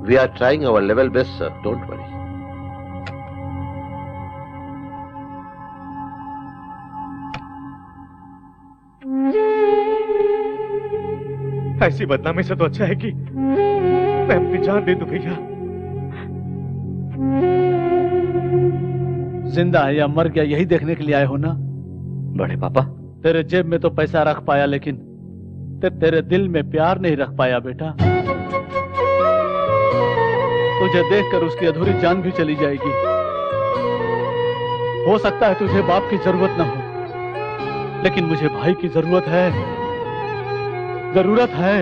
We are trying our level best sir, don't worry. ऐसी बदनामी से तो अच्छा है कि मैं अपनी जान दे दूं भैया। जिंदा है या मर गया यही देखने के लिए आए हो ना? बड़े पापा, तेरे जेब में तो पैसा रख पाया, लेकिन तेरे दिल में प्यार नहीं रख पाया बेटा। तुझे देखकर उसकी अधूरी जान भी चली जाएगी। हो सकता है तुझे बाप की जरूरत ना हो, लेकिन मुझे भाई की जरूरत है, जरूरत है।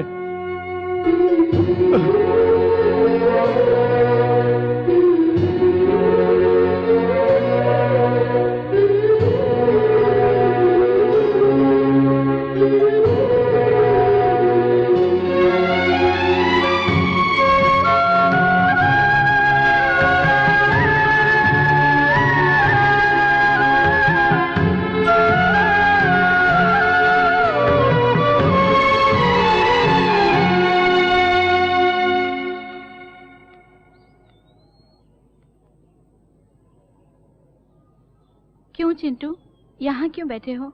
चिंटू, यहाँ क्यों बैठे हो?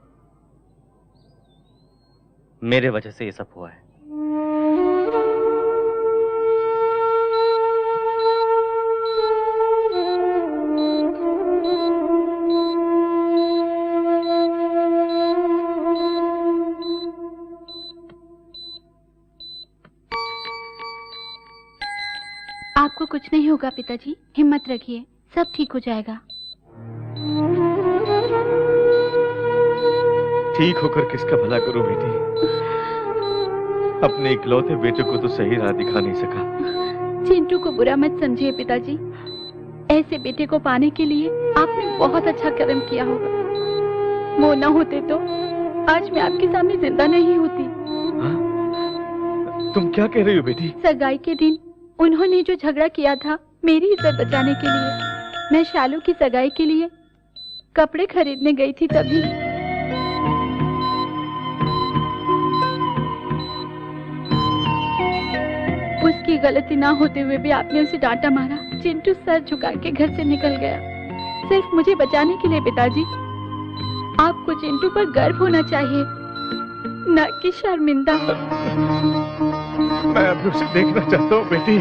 मेरे वजह से ये सब हुआ है। आपको कुछ नहीं होगा पिताजी, हिम्मत रखिए, सब ठीक हो जाएगा। ठीक होकर किसका भला करूं बेटी? अपने इकलौते बेटे को तो सही राह दिखा नहीं सका। चिंटू को बुरा मत समझिए पिताजी, ऐसे बेटे को पाने के लिए आपने बहुत अच्छा कर्म किया होगा। वो न होते तो आज मैं आपके सामने जिंदा नहीं होती। तुम क्या कह रही हो बेटी? सगाई के दिन उन्होंने जो झगड़ा किया था मेरी इज्जत बचाने के लिए, मैं शालू की सगाई के लिए कपड़े खरीदने गई थी, तभी उसकी गलती ना होते हुए भी आपने उसे डांटा मारा। चिंटू सर झुका के घर से निकल गया, सिर्फ मुझे बचाने के लिए। पिताजी, आपको चिंटू पर गर्व होना चाहिए, न कि शर्मिंदा। मैं अब उसे देखना चाहता हूँ बेटी।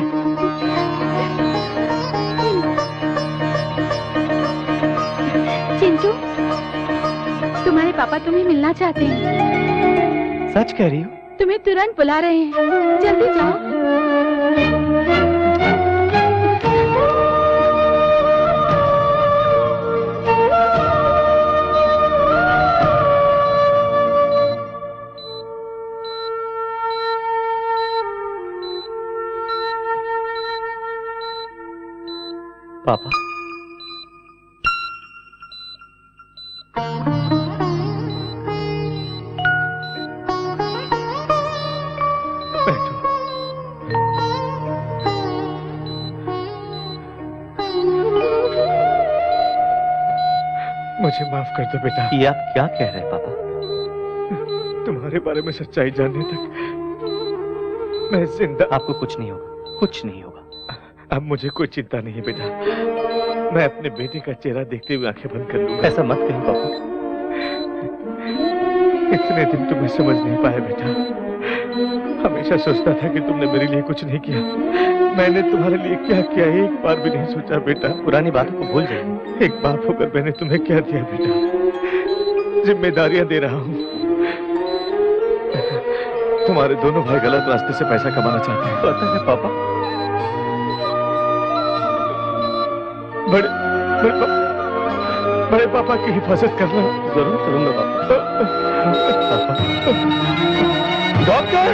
चिंटू, तुम्हारे पापा तुम्हें मिलना चाहते हैं। सच कह रही हो? तुम्हें तुरंत बुला रहे हैं, जल्दी जाओ। पापा, मुझे माफ कर दो बेटा। ये आप क्या कह रहे हैं पापा? तुम्हारे बारे में सच्चाई जानने तक मैं जिंदा। आपको कुछ नहीं होगा, कुछ नहीं होगा। अब मुझे कोई चिंता नहीं है बेटा, मैं अपने बेटे का चेहरा देखते हुए आंखें बंद कर लूंगा। ऐसा मत कहिए पापा। इतने दिन तुम्हें समझ नहीं पाया बेटा। हमेशा सोचता था कि तुमने मेरे लिए कुछ नहीं किया। मैंने तुम्हारे लिए क्या किया एक बार भी नहीं सोचा बेटा। पुरानी बातों को भूल जाइए। एक बाप होकर मैंने तुम्हें क्या दिया बेटा? जिम्मेदारियां दे रहा हूँ। तुम्हारे दोनों भाई गलत रास्ते से पैसा कमाना चाहते हैं। पता है पापा। बड़े पापा की हिफाजत करना। जरूर करूंगा पापा। डॉक्टर!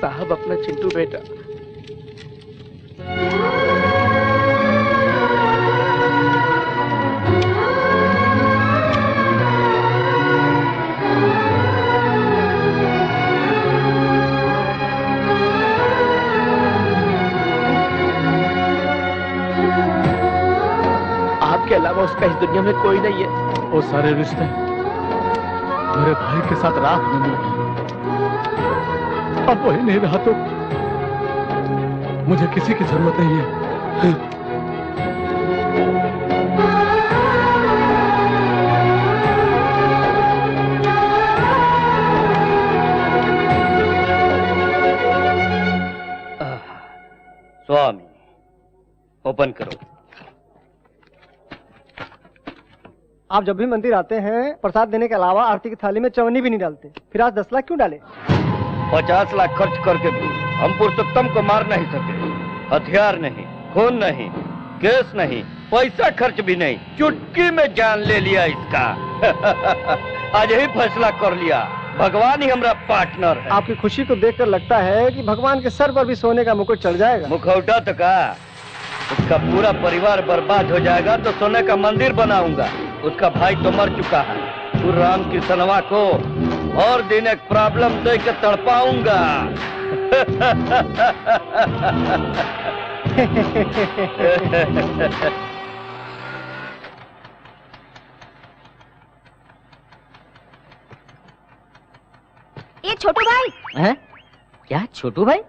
साहब अपना चिंटू बेटा। आपके अलावा उसका इस दुनिया में कोई नहीं है। वो सारे रिश्ते मेरे भाई के साथ राख में मिल गए। अब वही नहीं रहा तो मुझे किसी की जरूरत नहीं है। स्वामी ओपन करो। आप जब भी मंदिर आते हैं प्रसाद देने के अलावा आरती की थाली में चवन्नी भी नहीं डालते, फिर आज 10 लाख क्यों डाले? 50 लाख खर्च करके भी हम पुरुषोत्तम को मार नहीं सके। हथियार नहीं, खून नहीं, केस नहीं, पैसा खर्च भी नहीं, चुटकी में जान ले लिया इसका। आज ही फैसला कर लिया, भगवान ही हमारा पार्टनर है। आपकी खुशी को देखकर लगता है कि भगवान के सर पर भी सोने का मुकुट चढ़ जाएगा। मुखौटा तो का उसका पूरा परिवार बर्बाद हो जाएगा तो सोने का मंदिर बनाऊंगा। उसका भाई तो मर चुका है। तू राम कृष्णवा को और दिन एक प्रॉब्लम दे के तड़पाऊंगा। ये छोटू भाई हैं? क्या छोटू भाई?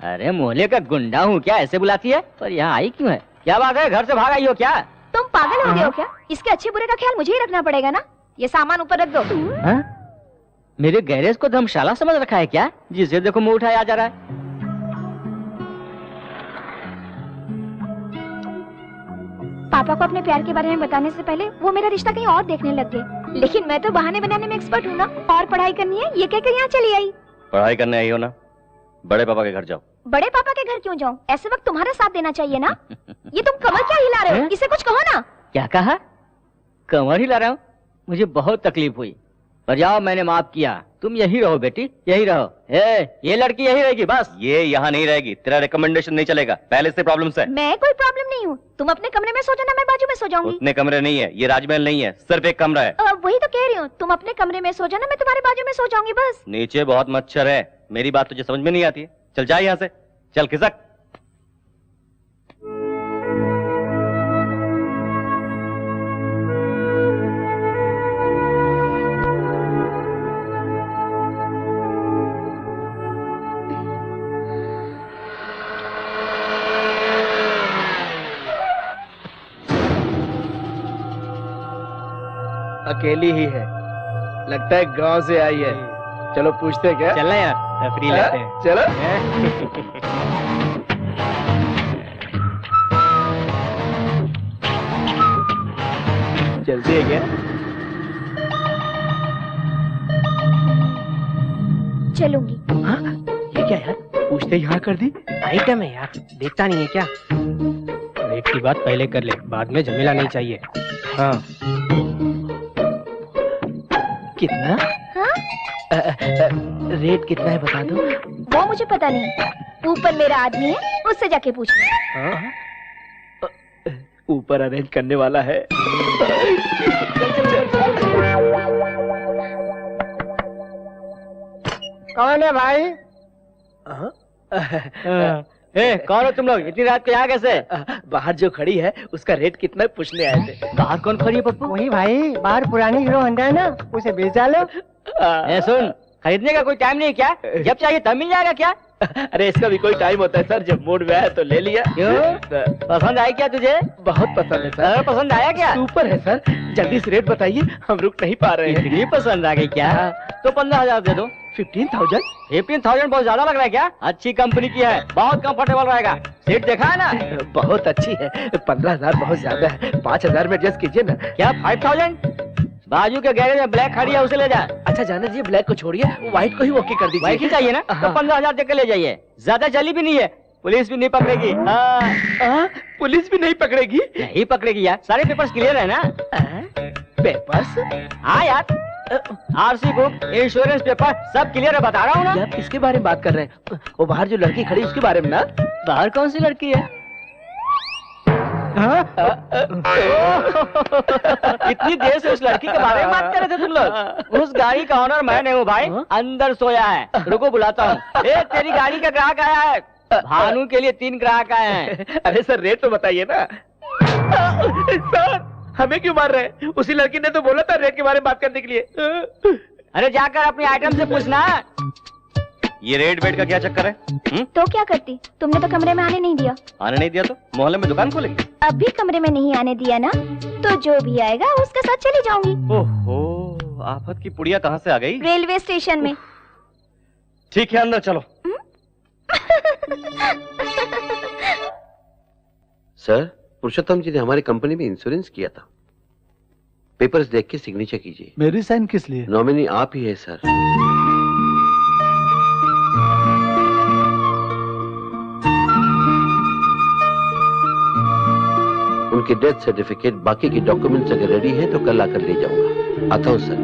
अरे मोहल्ले का गुंडा हूँ क्या, ऐसे बुलाती है? पर यहाँ आई क्यों है? क्या बात है, घर से भाग आई हो क्या? तुम पागल हो गए हो क्या? इसके अच्छे बुरे का ख्याल मुझे ही रखना पड़ेगा ना। ये सामान ऊपर रख दो। हाँ? मेरे गैरेज को धर्मशाला समझ रखा है क्या? जिसे देखो मुंह उठाया जा रहा है। पापा को अपने प्यार के बारे में बताने से पहले वो मेरा रिश्ता कहीं और देखने लग गए। लेकिन मैं तो बहाने बनाने में एक्सपर्ट हूँ ना। और पढ़ाई करनी है ये कहकर यहाँ चली आई। पढ़ाई करने आई हो ना, बड़े पापा के घर जाओ। बड़े पापा के घर क्यों जाऊँ? ऐसे वक्त तुम्हारा साथ देना चाहिए ना। ये तुम कमर क्या हिला रहे हो? इसे कुछ कहो ना। क्या कहा? कमर हिला रहा हूँ? मुझे बहुत तकलीफ हुई, पर जाओ मैंने माफ किया। तुम यही रहो बेटी, यही रहो। ये लड़की यही रहेगी बस। ये यहाँ नहीं रहेगी, तेरा रिकमेंडेशन नहीं चलेगा, पहले से प्रॉब्लम्स है। मैं कोई प्रॉब्लम नहीं हूँ। तुम अपने कमरे में सो जाना, मैं बाजू में सो जाऊंगी। उतने कमरे नहीं है, ये राजमहल नहीं है, सिर्फ एक कमरा है। वही तो कह रही हूँ, तुम अपने कमरे में सो जाना, मैं तुम्हारे बाजू में सो जाऊंगी बस। नीचे बहुत मच्छर है, मेरी बात तुझे समझ में नहीं आती है। चल जा यहाँ से, चल खिसक। अकेली ही है, लगता है गांव से आई है। चलो पूछते हैं क्या? चलना यार, फ्री लेते हैं। चलो। चलती है क्या? चलूंगी। हाँ? ये क्या यार, पूछते ही हाँ कर दी। आइटम है यार, देखता नहीं है क्या? रेट की बात पहले कर ले, बाद में झमेला नहीं चाहिए। हाँ। कितना? हाँ? रेट कितना है बता दो। वो मुझे पता नहीं। ऊपर मेरा आदमी है, उससे जाके पूछ लो। हाँ? ऊपर अरेंज करने वाला है। कौन है भाई? कौन हो तुम लोग? इतनी रात को यहाँ कैसे? बाहर जो खड़ी है उसका रेट कितना पूछने आए थे। बाहर कौन खड़ी है पप्पू? वही भाई, बाहर पुरानी हीरो होंडा है ना, उसे बेच डालो। सुन, खरीदने का कोई टाइम नहीं क्या? जब चाहिए तब मिल जाएगा क्या? अरे इसका भी कोई टाइम होता है सर, जब मूड में आया तो ले लिया। क्यों? पसंद आई क्या तुझे? बहुत पसंद है सर। पसंद आया क्या? सुपर है सर, जल्दी से रेट बताइए, हम रुक नहीं पा रहे हैं। इतनी पसंद आ गई क्या? तो 15,000 दे दो। 15,000? 15,000 बहुत ज्यादा लग रहा है क्या? अच्छी कंपनी की है, बहुत कंफर्टेबल रहेगा। सीट देखा है ना? बहुत अच्छी है। 15,000 बहुत ज्यादा है, 5,000 में एडजस्ट कीजिए ना। क्या 5,000? बाजू के गैरेज में ब्लैक खड़ी है, उसे ले जा। अच्छा जाना जी, ब्लैक को छोड़िए, व्हाइट को ही ओके कर दीजिए। व्हाइट ही चाहिए ना? तो 15,000 देकर ले जाइए। ज्यादा चली भी नहीं है, पुलिस भी नहीं पकड़ेगी। पुलिस भी नहीं पकड़ेगी? नहीं पकड़ेगी यार, सारे पेपर्स क्लियर है ना? पेपर्स? हाँ यार, आरसी बुक, इंश्योरेंस पेपर सब क्लियर है, बता रहा हूँ ना। यार किसके बारे में बात कर रहे हैं? वो बाहर जो लड़की खड़ी उसके बारे में ना? बाहर कौन सी लड़की है? इतनी देर से उस लड़की के बारे में बात कर रहे थे तुम लोग? उस गाड़ी का ऑनर मैं नहीं हूँ भाई, अंदर सोया है। रुको बुलाता हूँ। तेरी गाड़ी का ग्राहक आया है, भानु के लिए 3 ग्राहक आए हैं। अरे सर रेट तो बताइए ना। सर हमें क्यों मार रहे हैं? उसी लड़की ने तो बोला था रेट के बारे में बात करने के लिए। अरे जाकर अपने आइटम से पूछना। ये रेड बेड का क्या चक्कर है? तो क्या करती? तुमने तो कमरे में आने नहीं दिया। आने नहीं दिया तो मोहल्ले में दुकान खोलेंगे? अब भी कमरे में नहीं आने दिया ना, तो जो भी आएगा उसके साथ चली जाऊंगी। ओहो, आफत की पुड़िया कहाँ से आ गई? रेलवे स्टेशन में। ठीक है, अंदर चलो। सर, पुरुषोत्तम जी ने हमारी कंपनी में इंश्योरेंस किया था। पेपर्स देख के सिग्नेचर कीजिए। मेरी साइन किस लिए? नॉमिनी आप ही है सर। उनके डेथ सर्टिफिकेट, बाकी के डॉक्यूमेंट्स अगर रेडी है तो कल आकर ले जाऊंगा। आता हूं सर।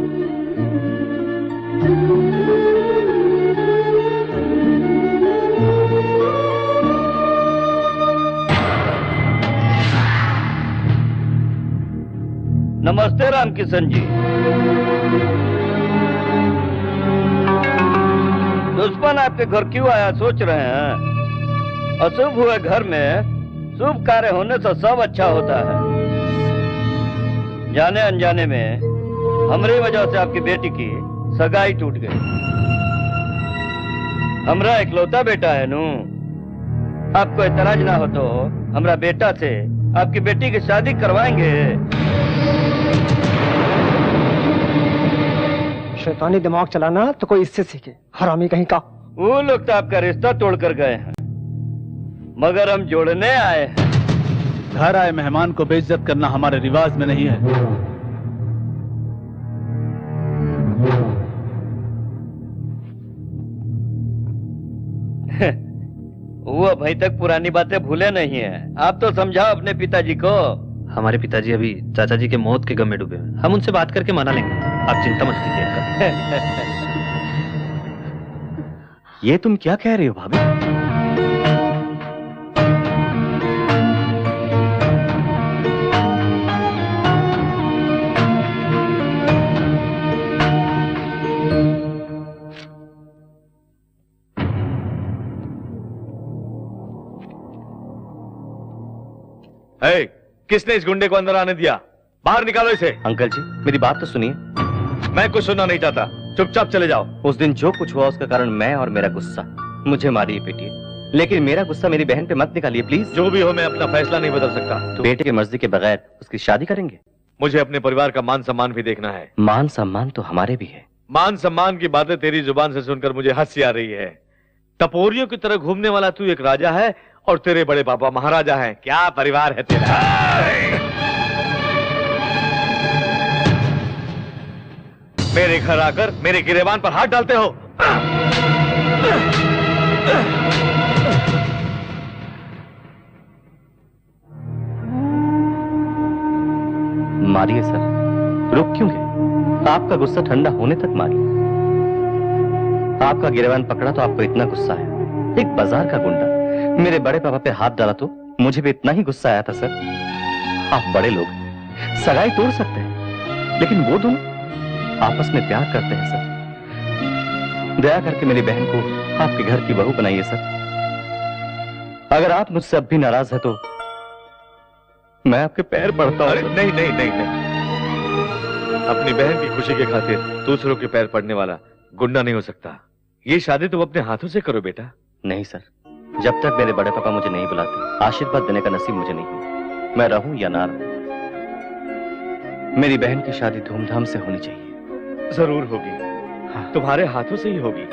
नमस्ते रामकिशन जी। दुश्मन आपके घर क्यों आया सोच रहे हैं? अशुभ हुए घर में शुभ कार्य होने से सब अच्छा होता है। जाने अनजाने में हमारी वजह से आपकी बेटी की सगाई टूट गई। हमरा इकलौता बेटा है नू। आपको एतराज ना हो तो हमरा बेटा से आपकी बेटी की शादी करवाएंगे। शैतानी दिमाग चलाना तो कोई इससे सीखे, हरामी कहीं का। वो लोग तो आपका रिश्ता तोड़ कर गए हैं, मगर हम जोड़ने आए हैं। घर आए मेहमान को बेइज्जत करना हमारे रिवाज में नहीं है। वो अभी तक पुरानी बातें भूले नहीं है। आप तो समझाओ अपने पिताजी को। हमारे पिताजी अभी चाचा जी के मौत के गम में डूबे हैं। हम उनसे बात करके मना लेंगे, आप चिंता मत कीजिए। ये तुम क्या कह रही हो भाभी? किसने इस गुंडे को अंदर आने दिया? बाहर निकालो इसे। अंकल जी मेरी बात तो सुनिए। मैं कुछ सुनना नहीं चाहता, चुपचाप चले जाओ। उस दिन जो कुछ हुआ उसका कारण मैं और मेरा गुस्सा। मुझे मारिए पीटिए, लेकिन मेरा गुस्सा मेरी बहन पे मत निकालिए प्लीज। जो भी हो मैं अपना फैसला नहीं बदल सकता। तो बेटे की मर्जी के बगैर उसकी शादी करेंगे? मुझे अपने परिवार का मान सम्मान भी देखना है। मान सम्मान तो हमारे भी है। मान सम्मान की बातें तेरी जुबान से सुनकर मुझे हंसी आ रही है। टपोरियों की तरह घूमने वाला तू एक राजा है और तेरे बड़े पापा महाराजा हैं। क्या परिवार है तेरा? मेरे घर आकर मेरे गिरेबान पर हाथ डालते हो। मारिए सर, रुक क्यों गए? आपका गुस्सा ठंडा होने तक मारिए। आपका गिरेबान पकड़ा तो आपको इतना गुस्सा है? एक बाजार का गुंडा मेरे बड़े पापा पे हाथ डाला तो मुझे भी इतना ही गुस्सा आया था सर। आप बड़े लोग सगाई तोड़ सकते हैं, लेकिन वो दोनों आपस में प्यार करते हैं सर। दया करके मेरी बहन को आपके घर की बहू बनाइए सर। अगर आप मुझसे अब भी नाराज है तो मैं आपके पैर पड़ता हूं। अरे नहीं नहीं नहीं नहीं, अपनी बहन की खुशी के खातिर दूसरों के पैर पड़ने वाला गुंडा नहीं हो सकता। ये शादी तुम अपने हाथों से करो बेटा। नहीं सर, जब तक मेरे बड़े पापा मुझे नहीं बुलाते आशीर्वाद देने का नसीब मुझे नहीं है। मैं रहूं या ना रहूं, मेरी बहन की शादी धूमधाम से होनी चाहिए। जरूर होगी। हाँ। तुम्हारे हाथों से ही होगी।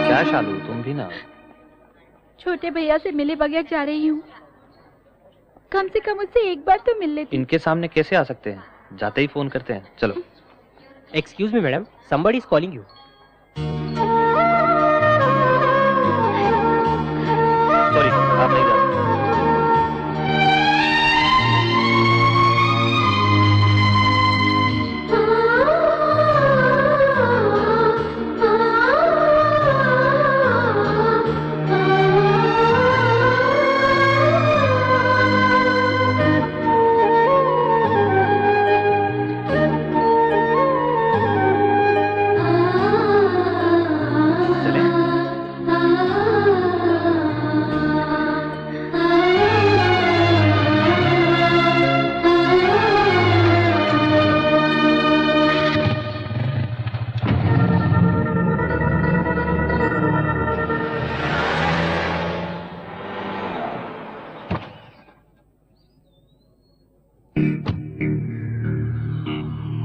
क्या शालू, तुम भी ना? छोटे भैया से मिले बगैर जा रही हूँ। कम से कम उससे एक बार तो मिल लेती। इनके सामने कैसे आ सकते हैं? जाते ही फोन करते हैं। चलो। Excuse me madam, somebody is calling you. Sorry, आप नहीं जा सकते।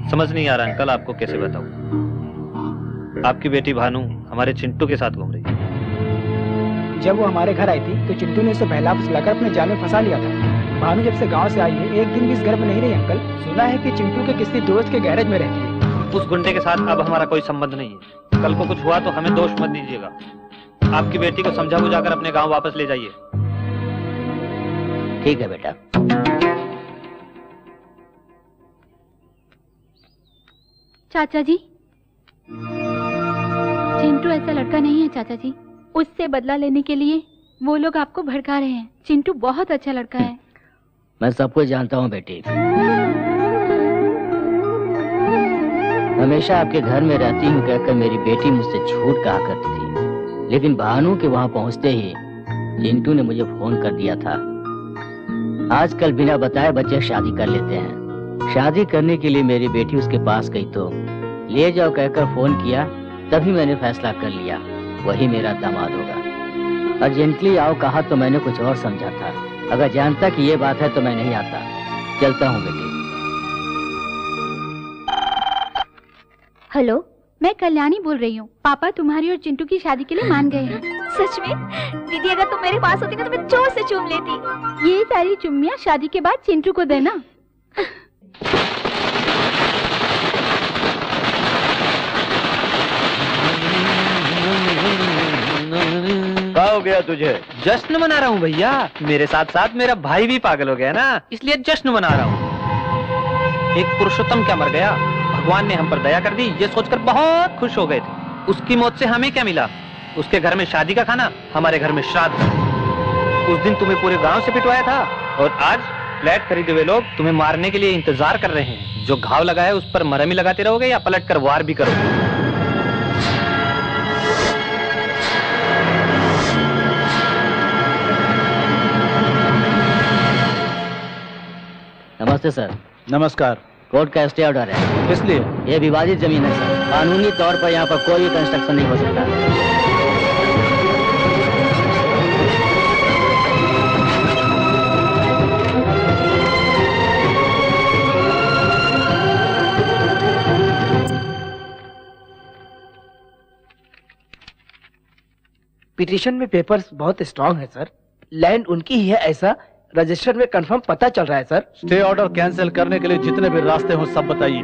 समझ नहीं आ रहा अंकल, आपको कैसे बताऊं। आपकी बेटी भानु हमारे चिंटू के साथ घूम रही है। जब वो हमारे घर आई थी तो चिंटू ने उसे बहला फुसलाकर अपने जाल में फंसा लिया था। भानु जब से गांव से आई है एक दिन भी इस घर में नहीं रही अंकल। सुना है कि चिंटू के किसी दोस्त के गैरेज में रहती है। उस गुंडे के साथ अब हमारा कोई संबंध नहीं है। कल को कुछ हुआ तो हमें दोष मत दीजिएगा। आपकी बेटी को समझा बुझाकर अपने गाँव वापस ले जाइए। ठीक है बेटा। चाचा जी, चिंटू ऐसा लड़का नहीं है चाचा जी। उससे बदला लेने के लिए वो लोग आपको भड़का रहे हैं। चिंटू बहुत अच्छा लड़का है। मैं सब कुछ जानता हूँ बेटी। हमेशा आपके घर में रहती हूँ कहकर मेरी बेटी मुझसे झूठ कहा करती थी, लेकिन भानु के वहाँ पहुँचते ही चिंटू ने मुझे फोन कर दिया था। आजकल बिना बताए बच्चे शादी कर लेते हैं। शादी करने के लिए मेरी बेटी उसके पास गई तो ले जाओ कहकर फोन किया, तभी मैंने फैसला कर लिया वही मेरा दामाद होगा। अर्जेंटली आओ कहा तो मैंने कुछ और समझा था। अगर जानता कि ये बात है तो मैं नहीं आता। चलता हूँ बेटी। हेलो, मैं कल्याणी बोल रही हूँ। पापा तुम्हारी और चिंटू की शादी के लिए मान गए हैं। सच में? दीदी अगर तुम मेरे पास होती ना तो मैं जोर से चूम लेती। ये सारी चुम्मियाँ शादी के बाद चिंटू को देना। क्या हो गया तुझे? जश्न मना रहा हूँ भैया। मेरे साथ साथ मेरा भाई भी पागल हो गया ना, इसलिए जश्न मना रहा हूँ। एक पुरुषोत्तम क्या मर गया, भगवान ने हम पर दया कर दी, ये सोचकर बहुत खुश हो गए थे। उसकी मौत से हमें क्या मिला? उसके घर में शादी का खाना, हमारे घर में श्राद्ध। उस दिन तुम्हें पूरे गांव से पिटवाया था और आज फ्लैट खरीदे हुए लोग तुम्हें मारने के लिए इंतजार कर रहे हैं। जो घाव लगा है उस पर मरहम ही लगाते रहोगे या पलट कर वार भी करोगे? नमस्ते सर। नमस्कार। कोर्ट का स्टे ऑर्डर है। इसलिए ये विवादित जमीन है सर। कानूनी तौर पर यहाँ पर कोई भी कंस्ट्रक्शन नहीं हो सकता। पिटीशन में पेपर्स बहुत स्ट्रांग है सर। लैंड उनकी ही है ऐसा रजिस्टर में कंफर्म पता चल रहा है सर। स्टे ऑर्डर कैंसिल करने के लिए जितने भी रास्ते हो सब बताइए।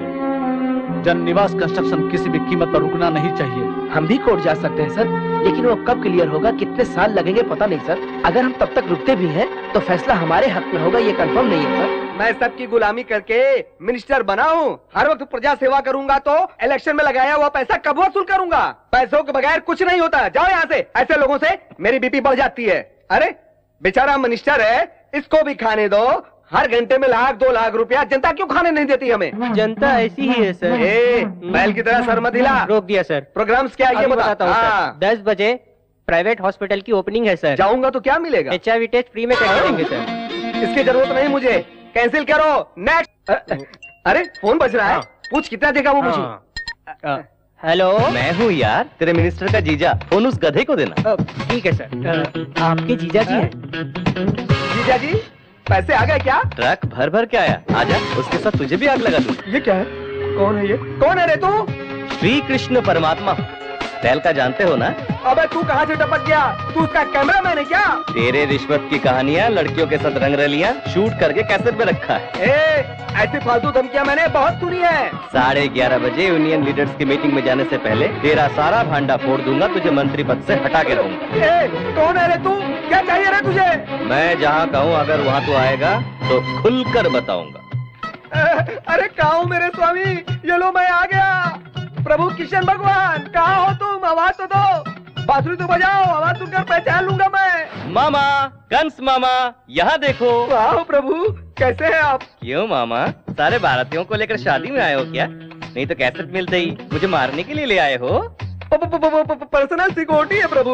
जन निवास कंस्ट्रक्शन किसी भी कीमत पर रुकना नहीं चाहिए। हम भी कोर्ट जा सकते हैं सर, लेकिन वो कब क्लियर होगा, कितने साल लगेंगे पता नहीं सर। अगर हम तब तक रुकते भी हैं तो फैसला हमारे हक में होगा, ये कंफर्म नहीं है सर। मैं सबकी गुलामी करके मिनिस्टर बना हूँ। हर वक्त प्रजा सेवा करूंगा तो इलेक्शन में लगाया हुआ पैसा कब वसूल करूंगा? पैसों के बगैर कुछ नहीं होता। जाओ यहाँ से। ऐसे लोगों से मेरी बीपी बढ़ जाती है। अरे बेचारा मिनिस्टर है, इसको भी खाने दो। हर घंटे में 1-2 लाख रुपया जनता क्यों खाने नहीं देती हमें? जनता ऐसी ही है सर। बैल की तरह सर मत हिला। रोक दिया सर। प्रोग्राम्स क्या ये बताता हूँ सर। 10 बजे प्राइवेट हॉस्पिटल की ओपनिंग है सर। जाऊंगा तो क्या मिलेगा? HIV टेस्ट फ्री में कर देंगे सर। इसकी जरूरत नहीं मुझे, कैंसिल करो। नेक्स्ट। अरे फोन बज रहा है। पूछ कितना देगा वो मुझे। हेलो, मैं हूँ यार, तेरे मिनिस्टर का जीजा। फोन उस गधे को देना। ठीक है सर। आपके जीजा जी हैं? जीजा जी पैसे आ गए क्या? ट्रक भर भर के आया। आजा, उसके साथ तुझे भी आग लगा दूं। ये क्या है? कौन है ये? कौन है रे तू? श्री कृष्ण परमात्मा। टहल का जानते हो ना? अबे तू कहाँ से टपक गया? तू उसका कैमरामैन है क्या? तेरे रिश्वत की कहानियाँ, लड़कियों के साथ रंगरलियाँ शूट करके कैसेट में रखा है। ऐसी फालतू धमकियाँ मैंने बहुत सुनी है। 11:30 बजे यूनियन लीडर्स की मीटिंग में जाने से पहले तेरा सारा भांडा फोड़ दूंगा, तुझे मंत्री पद से हटा के रहूंगा। कौन है रे तू? क्या चाहिए रे तुझे? मैं जहाँ कहूँ अगर वहाँ तू आएगा तो खुलकर बताऊंगा। अरे कहाँ हूँ मेरे स्वामी? ये लो मैं आ गया। प्रभु किशन भगवान कहाँ हो तुम? आवाज तो दो। बांसुरी तो बजाओ, आवाज सुनकर पहचान लूंगा मैं। मामा, कंस मामा, यहाँ देखो। वाह प्रभु, कैसे हैं आप? क्यों मामा, सारे भारतीयों को लेकर शादी में आए हो क्या? नहीं तो कैसेट मिलते ही मुझे मारने के लिए ले आए हो? पर्सनल सिक्योरिटी है प्रभु,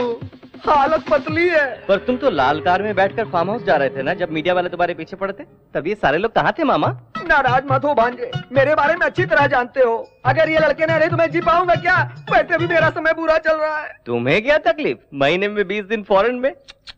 हालत पतली है। पर तुम तो लाल कार में बैठकर फार्म हाउस जा रहे थे ना, जब मीडिया वाले तुम्हारे पीछे पड़ते। तब ये सारे लोग कहाँ थे मामा? नाराज मत हो भांजे, मेरे बारे में अच्छी तरह जानते हो। अगर ये लड़के नहीं रहे तो मैं जी पाऊंगा क्या? वैसे भी मेरा समय बुरा चल रहा है। तुम्हें क्या तकलीफ? महीने में 20 दिन फॉरेन में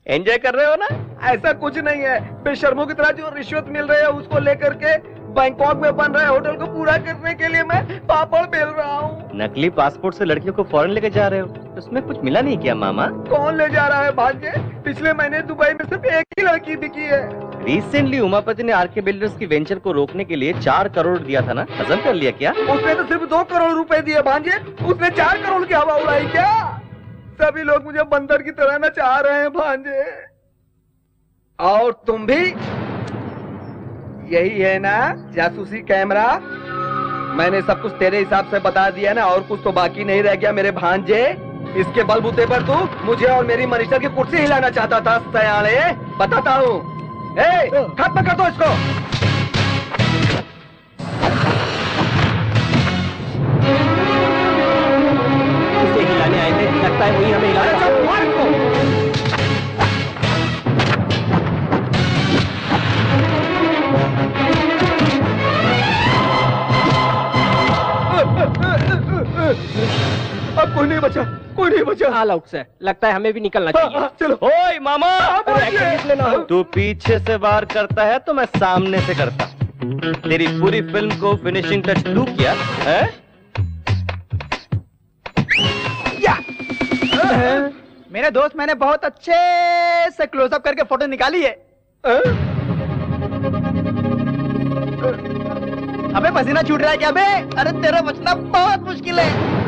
एंजॉय कर रहे हो ना? ऐसा कुछ नहीं है। बेशर्मों की तरह जो रिश्वत मिल रही है उसको लेकर के बैंकॉक में बन रहे होटल को पूरा करने के लिए मैं पापड़ बेल रहा हूँ। नकली पासपोर्ट से लड़कियों को फॉरेन लेके जा रहे हो, उसमें कुछ मिला नहीं क्या मामा? कौन ले जा रहा है भांजे? पिछले महीने दुबई में सिर्फ एक ही लड़की बिकी है। रिसेंटली उमापति ने आरके बिल्डर्स की वेंचर को रोकने के लिए 4 करोड़ दिया था ना, हजम कर लिया क्या? उसने तो सिर्फ 2 करोड़ रुपए दिए भांजे, उसने 4 करोड़ की हवा उड़ाई क्या? सभी लोग मुझे बंदर की तरह नचा रहे हैं भांजे। और तुम भी यही है ना जासूसी कैमरा? मैंने सब कुछ तेरे हिसाब से बता दिया ना, और कुछ तो बाकी नहीं रह गया मेरे भांजे। इसके बलबूते पर तू मुझे और मेरी मिनिस्टर की कुर्सी हिलाना चाहता था सयाने। बताता हूँ, खत्म कर दो इसको। इसे हिलाने आए थे, लगता है वही हमें हिलाना। अब कोई नहीं बचा, कोई नहीं बचा। ऑल आउट सर, लगता है हमें भी निकलना चाहिए। चलो। ओए मामा, तू पीछे से वार करता है तो मैं सामने से करता। तेरी पूरी फिल्म को फिनिशिंग टच तू किया है? मेरे दोस्त, मैंने बहुत अच्छे से क्लोजअप करके फोटो निकाली है। अबे पसीना छूट रहा है क्या बे? अरे तेरा बचना बहुत मुश्किल है।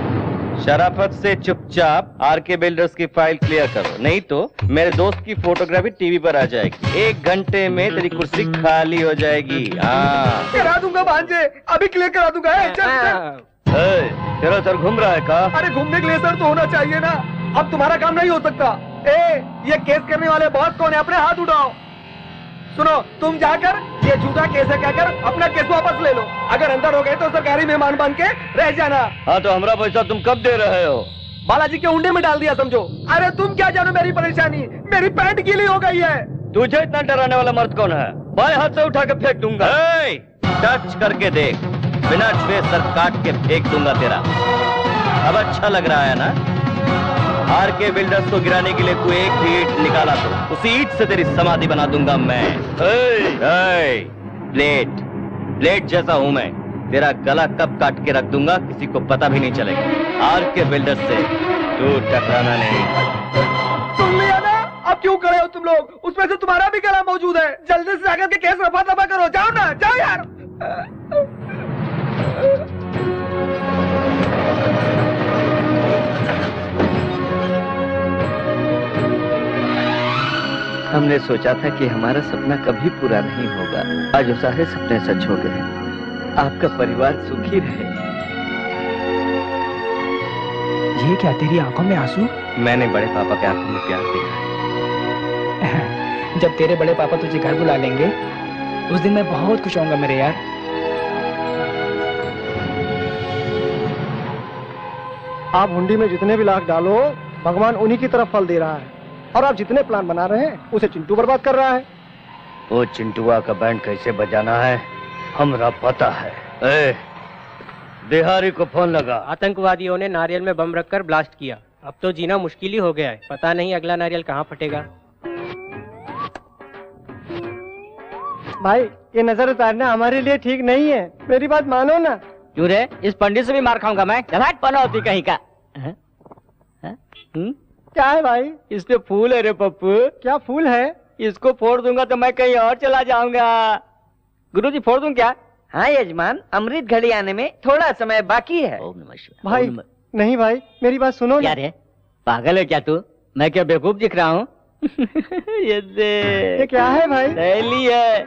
शराफत से चुपचाप आरके बिल्डर्स की फाइल क्लियर करो, नहीं तो मेरे दोस्त की फोटोग्राफी टीवी पर आ जाएगी। 1 घंटे में तेरी कुर्सी खाली हो जाएगी। हाँ करा दूंगा भांजे, अभी क्लियर करा दूंगा। तेरा सर घूम रहा है का? अरे घूमने के लिए सर तो होना चाहिए ना। अब तुम्हारा काम नहीं हो सकता। ये केस करने वाले बॉस कौन है? अपने हाथ उठाओ। सुनो, तुम जाकर ये झूठा केस है कहकर अपना केस वापस ले लो। अगर अंदर हो गए तो सरकारी मेहमान बन के रह जाना। हाँ तो हमारा पैसा तुम कब दे रहे हो? बालाजी के उंडे में डाल दिया समझो। अरे तुम क्या जानो मेरी परेशानी? मेरी पैंट गीली हो गई है। तुझे इतना डराने वाला मर्द कौन है? बाएं हाथ से उठा के फेंक दूंगा। टच करके देख, बिना छुए सर काट के फेंक दूंगा तेरा। अब अच्छा लग रहा है ना? आरके बिल्डर्स को गिराने के लिए तू एक भी ईंट निकाला तो उसी ईंट से तेरी समाधि बना दूंगा मैं। ब्लेड जैसा हूं मैं, तेरा गला कब काट के रख दूंगा किसी को पता भी नहीं चलेगा। आरके बिल्डर्स से तू टकराना नहीं। सुन लिया ना? अब क्यों खड़े हो तुम लोग? उसमें से तुम्हारा भी गला मौजूद है। जल्दी से जाकर के केस रफा दफा करो। जाओ ना, जाओ यार। हमने सोचा था कि हमारा सपना कभी पूरा नहीं होगा। आज वो सारे सपने सच हो गए। आपका परिवार सुखी रहे। ये क्या तेरी आंखों में आंसू? मैंने बड़े पापा के आंखों में प्यार देखा है। जब तेरे बड़े पापा तुझे घर बुला लेंगे उस दिन मैं बहुत खुश होऊंगा मेरे यार। आप हुंडी में जितने भी लाख डालो भगवान उन्हीं की तरफ फल दे रहा है, और आप जितने प्लान बना रहे हैं उसे चिंटू बर्बाद कर रहा है। वो चिंटुआ का बैंड कैसे बजाना है हमरा पता है। बिहारी को फोन लगा। आतंकवादियों ने नारियल में बम रखकर ब्लास्ट किया। अब तो जीना मुश्किल ही हो गया है। पता नहीं अगला नारियल कहाँ फटेगा। भाई ये नजर उतारना हमारे लिए ठीक नहीं है, मेरी बात मानो ना। क्यों रे? इस पंडित से भी मार खाऊंगा मैं। जमात पनौती कहीं का। क्या है भाई? इस पे फूल है रे पप्पू। क्या फूल है? इसको फोड़ दूंगा तो मैं कहीं और चला जाऊंगा। गुरुजी फोड़ दूं क्या? हाँ यजमान, अमृत घड़ी आने में थोड़ा समय बाकी है। भाई नहीं भाई, मेरी बात सुनो ना। रे पागल है क्या तू? मैं क्या बेवकूफ दिख रहा हूँ? ये क्या है भाई? थैली है।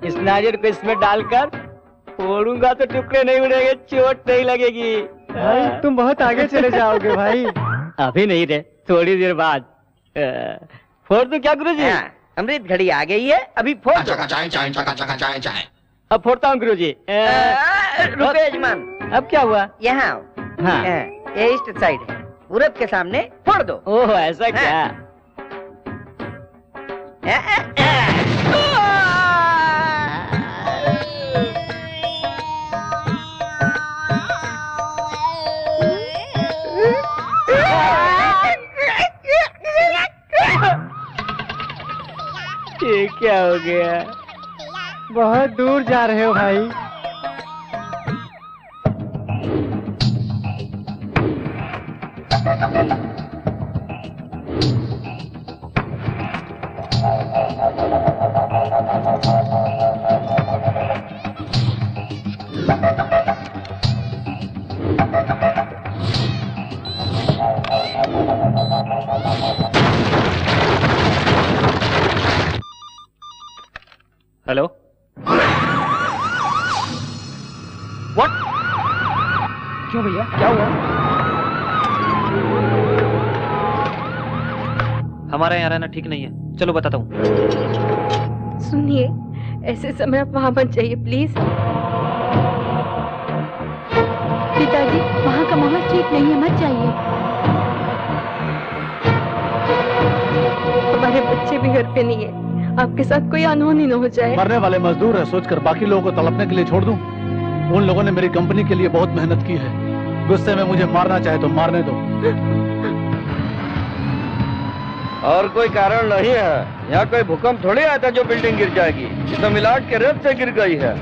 इस नारियल को इसमें डालकर फोड़ूंगा तो टुकड़े नहीं उड़ेंगे, चोट नहीं लगेगी। भाई तुम बहुत आगे चले जाओगे भाई। अभी नहीं रे, थोड़ी देर बाद। फोड़ दूं क्या गुरुजी? अमृत घड़ी आ गई है, अभी फोड़ दो। अब फोड़ता हूँ गुरुजी। रुको यजमान। अब क्या हुआ? यहाँ आओ। हाँ। ये ईस्ट साइड है, पूरब के सामने फोड़ दो। ओह ऐसा क्या? ये क्या हो गया? बहुत दूर जा रहे हो भाई। हेलो। व्हाट? क्यों भैया, क्या हुआ? हमारा यहाँ रहना ठीक नहीं है, चलो बताता हूँ। सुनिए, ऐसे समय आप वहाँ मत जाइए प्लीज। पिताजी, वहाँ का माहौल ठीक नहीं है, मत जाइए। हमारे बच्चे भी घर पे नहीं है, आपके साथ कोई अनहोनी न हो जाए। मरने वाले मजदूर है सोचकर बाकी लोगों को तड़पने के लिए छोड़ दूं? उन लोगों ने मेरी कंपनी के लिए बहुत मेहनत की है। गुस्से में मुझे मारना चाहे तो मारने दो। और कोई कारण नहीं है। यहाँ कोई भूकंप थोड़ी आया था जो बिल्डिंग गिर जाएगी। ये तो मिलाट के रेत से गिर गई है।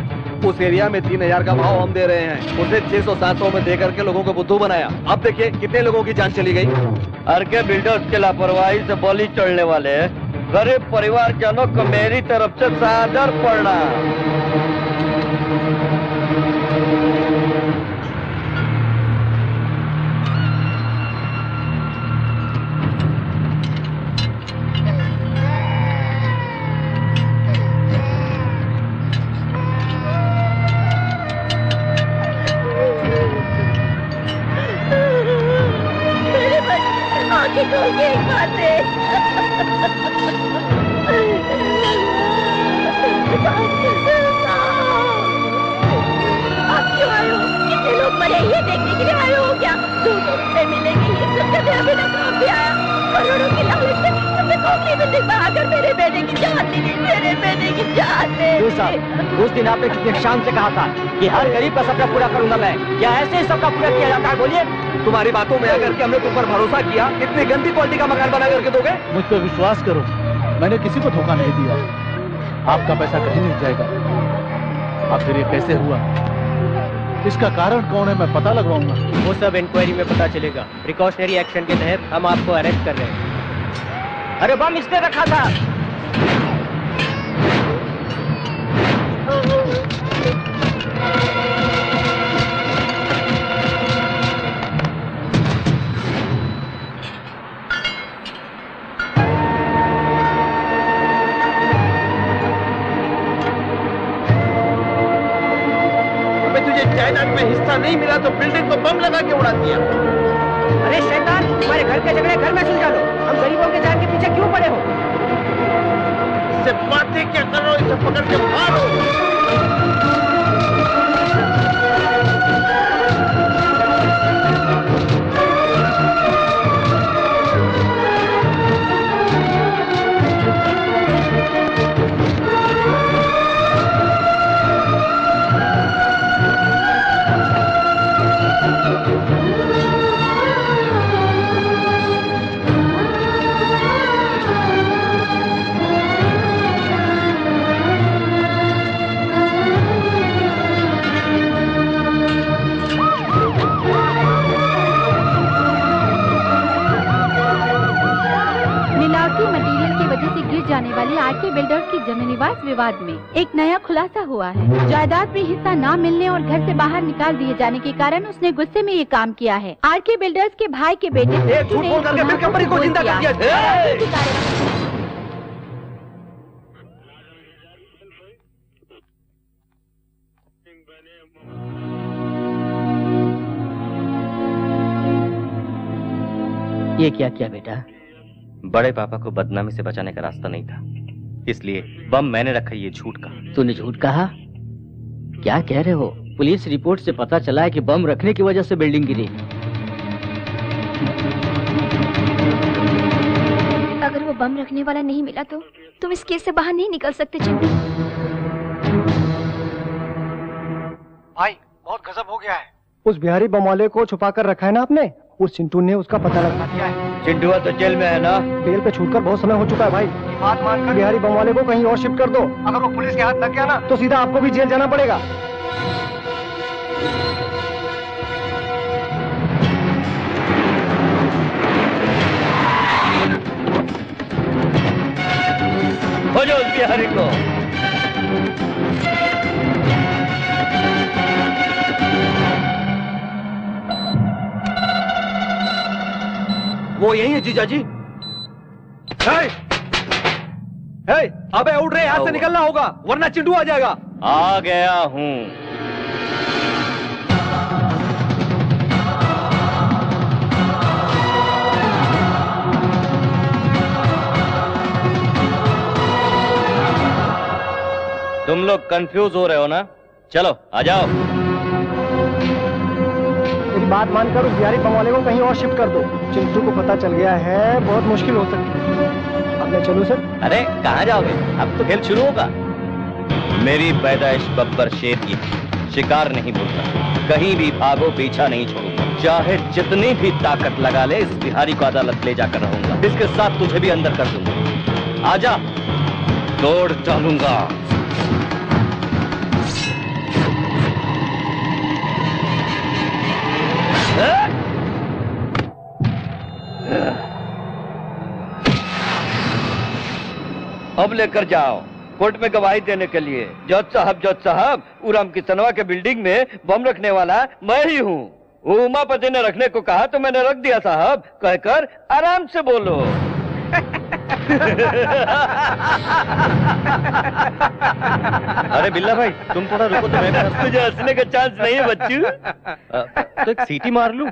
उस एरिया में 3000 का भाव हम दे रहे हैं, उसे 600-700 में दे करके लोगों को बुद्धू बनाया। अब देखिए कितने लोगों की जान चली गई। अर्के बिल्डर्स के लापरवाही से बलि चढ़ने वाले गरीब परिवार जनों को मेरी तरफ से सादर प्रणाम। आंखें खोल के एक बात दे। आप क्यों आए हो? कितने लोग मरे ये देखने के लिए आए हो क्या? 200 रुपए मिलेंगे ये सब करने अभी तक काम भी आया। करोड़ों की लालच से तुमने खोखली में दिखा कर मेरे बेटे की जान ली, मेरे बेटे की जान ले। उस दिन आपने कितने शान से कहा था कि हर गरीब का सपना पूरा करूंगा मैं। क्या ऐसे ही सबका पूरा किया जाता है? बोलिए। तुम्हारी बातों में आकर के हमने तुम पर भरोसा किया, इतनी गंदी क्वालिटी का मकान बना करके दोगे? मुझ पर विश्वास करो, मैंने किसी को धोखा नहीं दिया। आपका पैसा कहीं नहीं जाएगा। आखिर ये कैसे हुआ, इसका कारण कौन है, मैं पता लगवाऊंगा। वो सब इंक्वायरी में पता चलेगा। प्रिकॉशनरी एक्शन के तहत हम आपको अरेस्ट कर रहे हैं। अरे बम इसने रखा था। मिला तो बिल्डिंग को बम लगा के उड़ा दिया। अरे शैतान, तुम्हारे घर के झगड़े घर में सुलझा लो, हम गरीबों के जान के पीछे क्यों पड़े हो? इससे बातें क्या करो, इसे पकड़ के मारो। जाने वाली आरके बिल्डर्स की जमीन विवाद विवाद में एक नया खुलासा हुआ है। जायदाद में हिस्सा न मिलने और घर से बाहर निकाल दिए जाने के कारण उसने गुस्से में ये काम किया है। आरके बिल्डर्स के भाई के बेटे झूठ बोल करके फिर कंपनी को जिंदा कर दिया। ये क्या किया बेटा? बड़े पापा को बदनामी से बचाने का रास्ता नहीं था, इसलिए बम मैंने रखा। ये झूठ कहा। तूने झूठ कहा? क्या कह रहे हो? पुलिस रिपोर्ट से पता चला है कि बम रखने की वजह से बिल्डिंग गिरी। अगर वो बम रखने वाला नहीं मिला तो तुम इस केस से बाहर नहीं निकल सकते चिंटू। भाई बहुत गजब हो गया है। उस बिहारी बम वाले को छुपा कर रखा है ना आपने, उस चिंटू ने उसका पता लगा दिया है। चिंटू तो जेल में है ना? बेल पे छूटकर बहुत समय हो चुका है भाई। बात मानकर बिहारी बम वाले को कहीं और शिफ्ट कर दो। अगर वो पुलिस के हाथ लग गया ना तो सीधा आपको भी जेल जाना पड़ेगा। हो जाओ उस बिहारी को। वो यही है जीजा जी। अबे उठ रहे, यहाँ से निकलना होगा वरना चिंटू आ जाएगा। आ गया हूँ। तुम लोग कंफ्यूज हो रहे हो ना? चलो आ जाओ। मेरी बात मानकर उस बिहारी बम वाले को कहीं और शिफ्ट कर दो। चिंटू को पता चल गया है, बहुत मुश्किल हो सकती है। अब मैं चलूं सर? अरे कहाँ जाओगे? अब तो खेल शुरू होगा। मेरी पैदाइश बब्बर शेर की, शिकार नहीं भूलता। कहीं भी भागो, पीछा नहीं छोड़ूंगा। चाहे जितनी भी ताकत लगा ले, इस बिहारी को अदालत ले जाकर रहूंगा। इसके साथ तुझे भी अंदर कर दूंगा। आजा, तोड़ डालूंगा। अब लेकर जाओ कोर्ट में गवाही देने के लिए। जज साहब, उराम किसनवा के बिल्डिंग में बम रखने वाला मैं ही हूँ। उमापति ने रखने को कहा तो मैंने रख दिया साहब, कहकर आराम से बोलो। अरे बिल्ला भाई, तुम थोड़ा रुको तो मैं तुझे हंसने का चांस नहीं है बच्चू। तो एक सीटी मार लूं।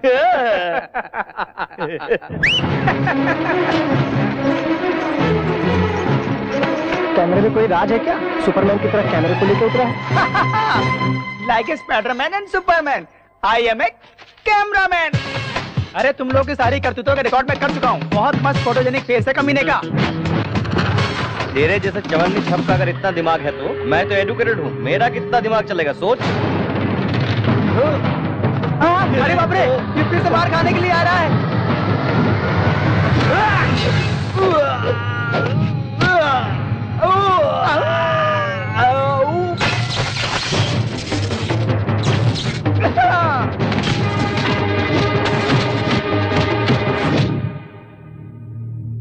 कैमरे में कोई राज है क्या? सुपरमैन की तरह कैमरे को लेकर उतरा है। Like a Spiderman and Superman, I am a cameraman. अरे तुम लोग की सारी करतूतों का रिकॉर्ड मैं कर चुका हूँ। बहुत मस्त फोटोजेनिक फेस है कमीने का। तेरे जैसे चवन्नी छप का अगर इतना दिमाग है तो मैं तो एडुकेटेड हूँ। मेरा कितना दिमाग चलेगा सोच। अरे बाप रे, ये फिर से बाहर खाने के लिए आ रहा है।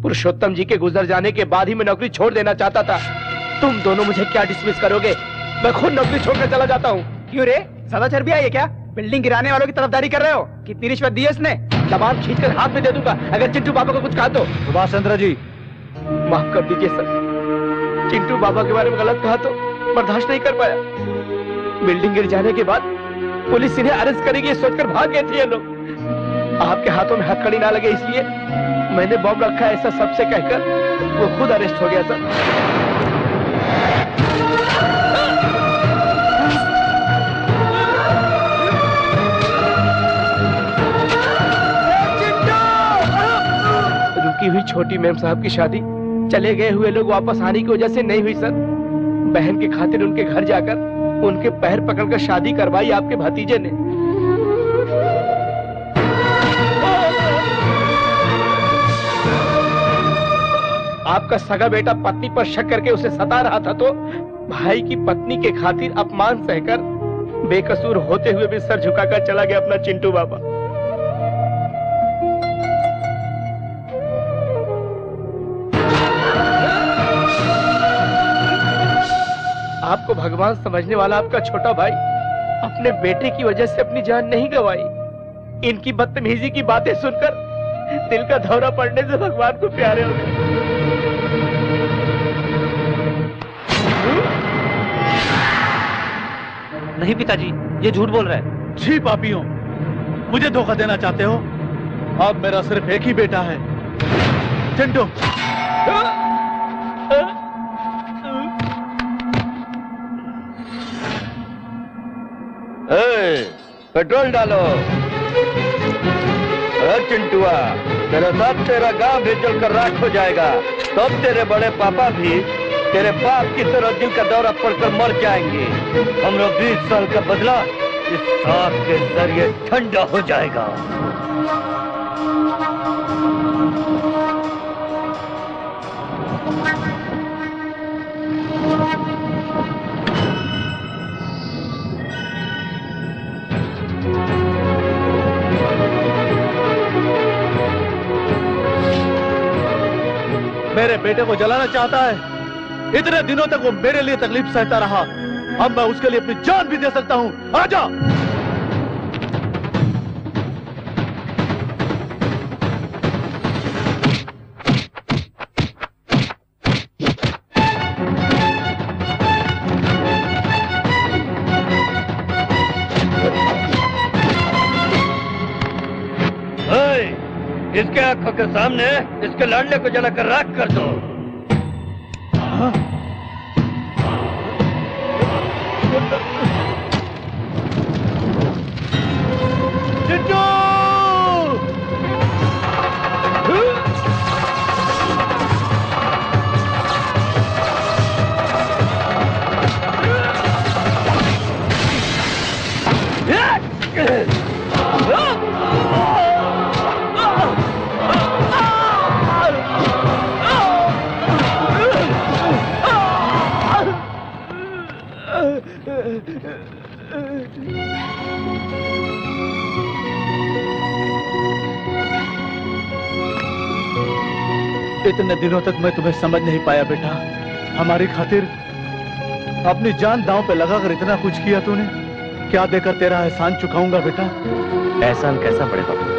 पुरुषोत्तम जी के गुजर जाने के बाद ही मैं नौकरी छोड़ देना चाहता था। तुम दोनों मुझे क्या डिसमिस करोगे? मैं खुद नौकरी छोड़कर चला जाता हूँ। क्यों रे, सदा चर्बी आई है क्या? बिल्डिंग गिराने वालों की तरफदारी कर रहे हो? कितनी रिश्वत दी है इसने? जबान खींचकर हाथ में दे दूंगा अगर चिंटू बाबा को कुछ कहा तो। सुभाष चंद्र जी, माफ कर दीजिए सर। चिंटू बाबा के बारे में गलत कहा तो बर्दाश्त नहीं कर पाया। बिल्डिंग गिर जाने के बाद पुलिस इन्हें अरेस्ट करेगी सोचकर भाग गए थे ये लोग। आपके हाथों में हथकड़ी ना लगे इसलिए मैंने बॉम्ब रखा है ऐसा सबसे कहकर वो खुद अरेस्ट हो गया सर। रुकी हुई छोटी मैम साहब की शादी चले गए हुए लोग वापस आने की वजह से नहीं हुई सर। बहन के खातिर उनके घर जाकर उनके पैर पकड़कर शादी करवाई आपके भतीजे ने। आपका सगा बेटा पत्नी पर शक करके उसे सता रहा था तो भाई की पत्नी के खातिर अपमान सहकर बेकसूर होते हुए भी सर झुकाकर चला गया अपना चिंटू बाबा। आपको भगवान समझने वाला आपका छोटा भाई अपने बेटे की वजह से अपनी जान नहीं गंवाई। इनकी बदतमीजी की बातें सुनकर दिल का दौरा पड़ने से भगवान को प्यारे हो गए। नहीं पिताजी, ये झूठ बोल रहा है। छी पापियों, मुझे धोखा देना चाहते हो? अब मेरा सिर्फ एक ही बेटा है, चिंटू। पेट्रोल डालो। चिंटुआ, तेरे साथ तेरा गांव भी जलकर राख हो जाएगा। तब तेरे बड़े पापा भी तेरे बाप की तरह दिल का दौरा पड़कर मर जाएंगे। हम लोग 20 साल का बदला इस सांप के जरिए ठंडा हो जाएगा। मेरे बेटे को जलाना चाहता है। इतने दिनों तक वो मेरे लिए तकलीफ सहता रहा, अब मैं उसके लिए अपनी जान भी दे सकता हूं। आजा। इसके आंखों के सामने इसके लड़ने को जलाकर राख कर दो। चिंटू! इतने दिनों तक मैं तुम्हें समझ नहीं पाया बेटा। हमारी खातिर अपनी जान दांव पे लगाकर इतना कुछ किया तूने। क्या देकर तेरा एहसान चुकाऊंगा बेटा? एहसान कैसा पड़े बाबू?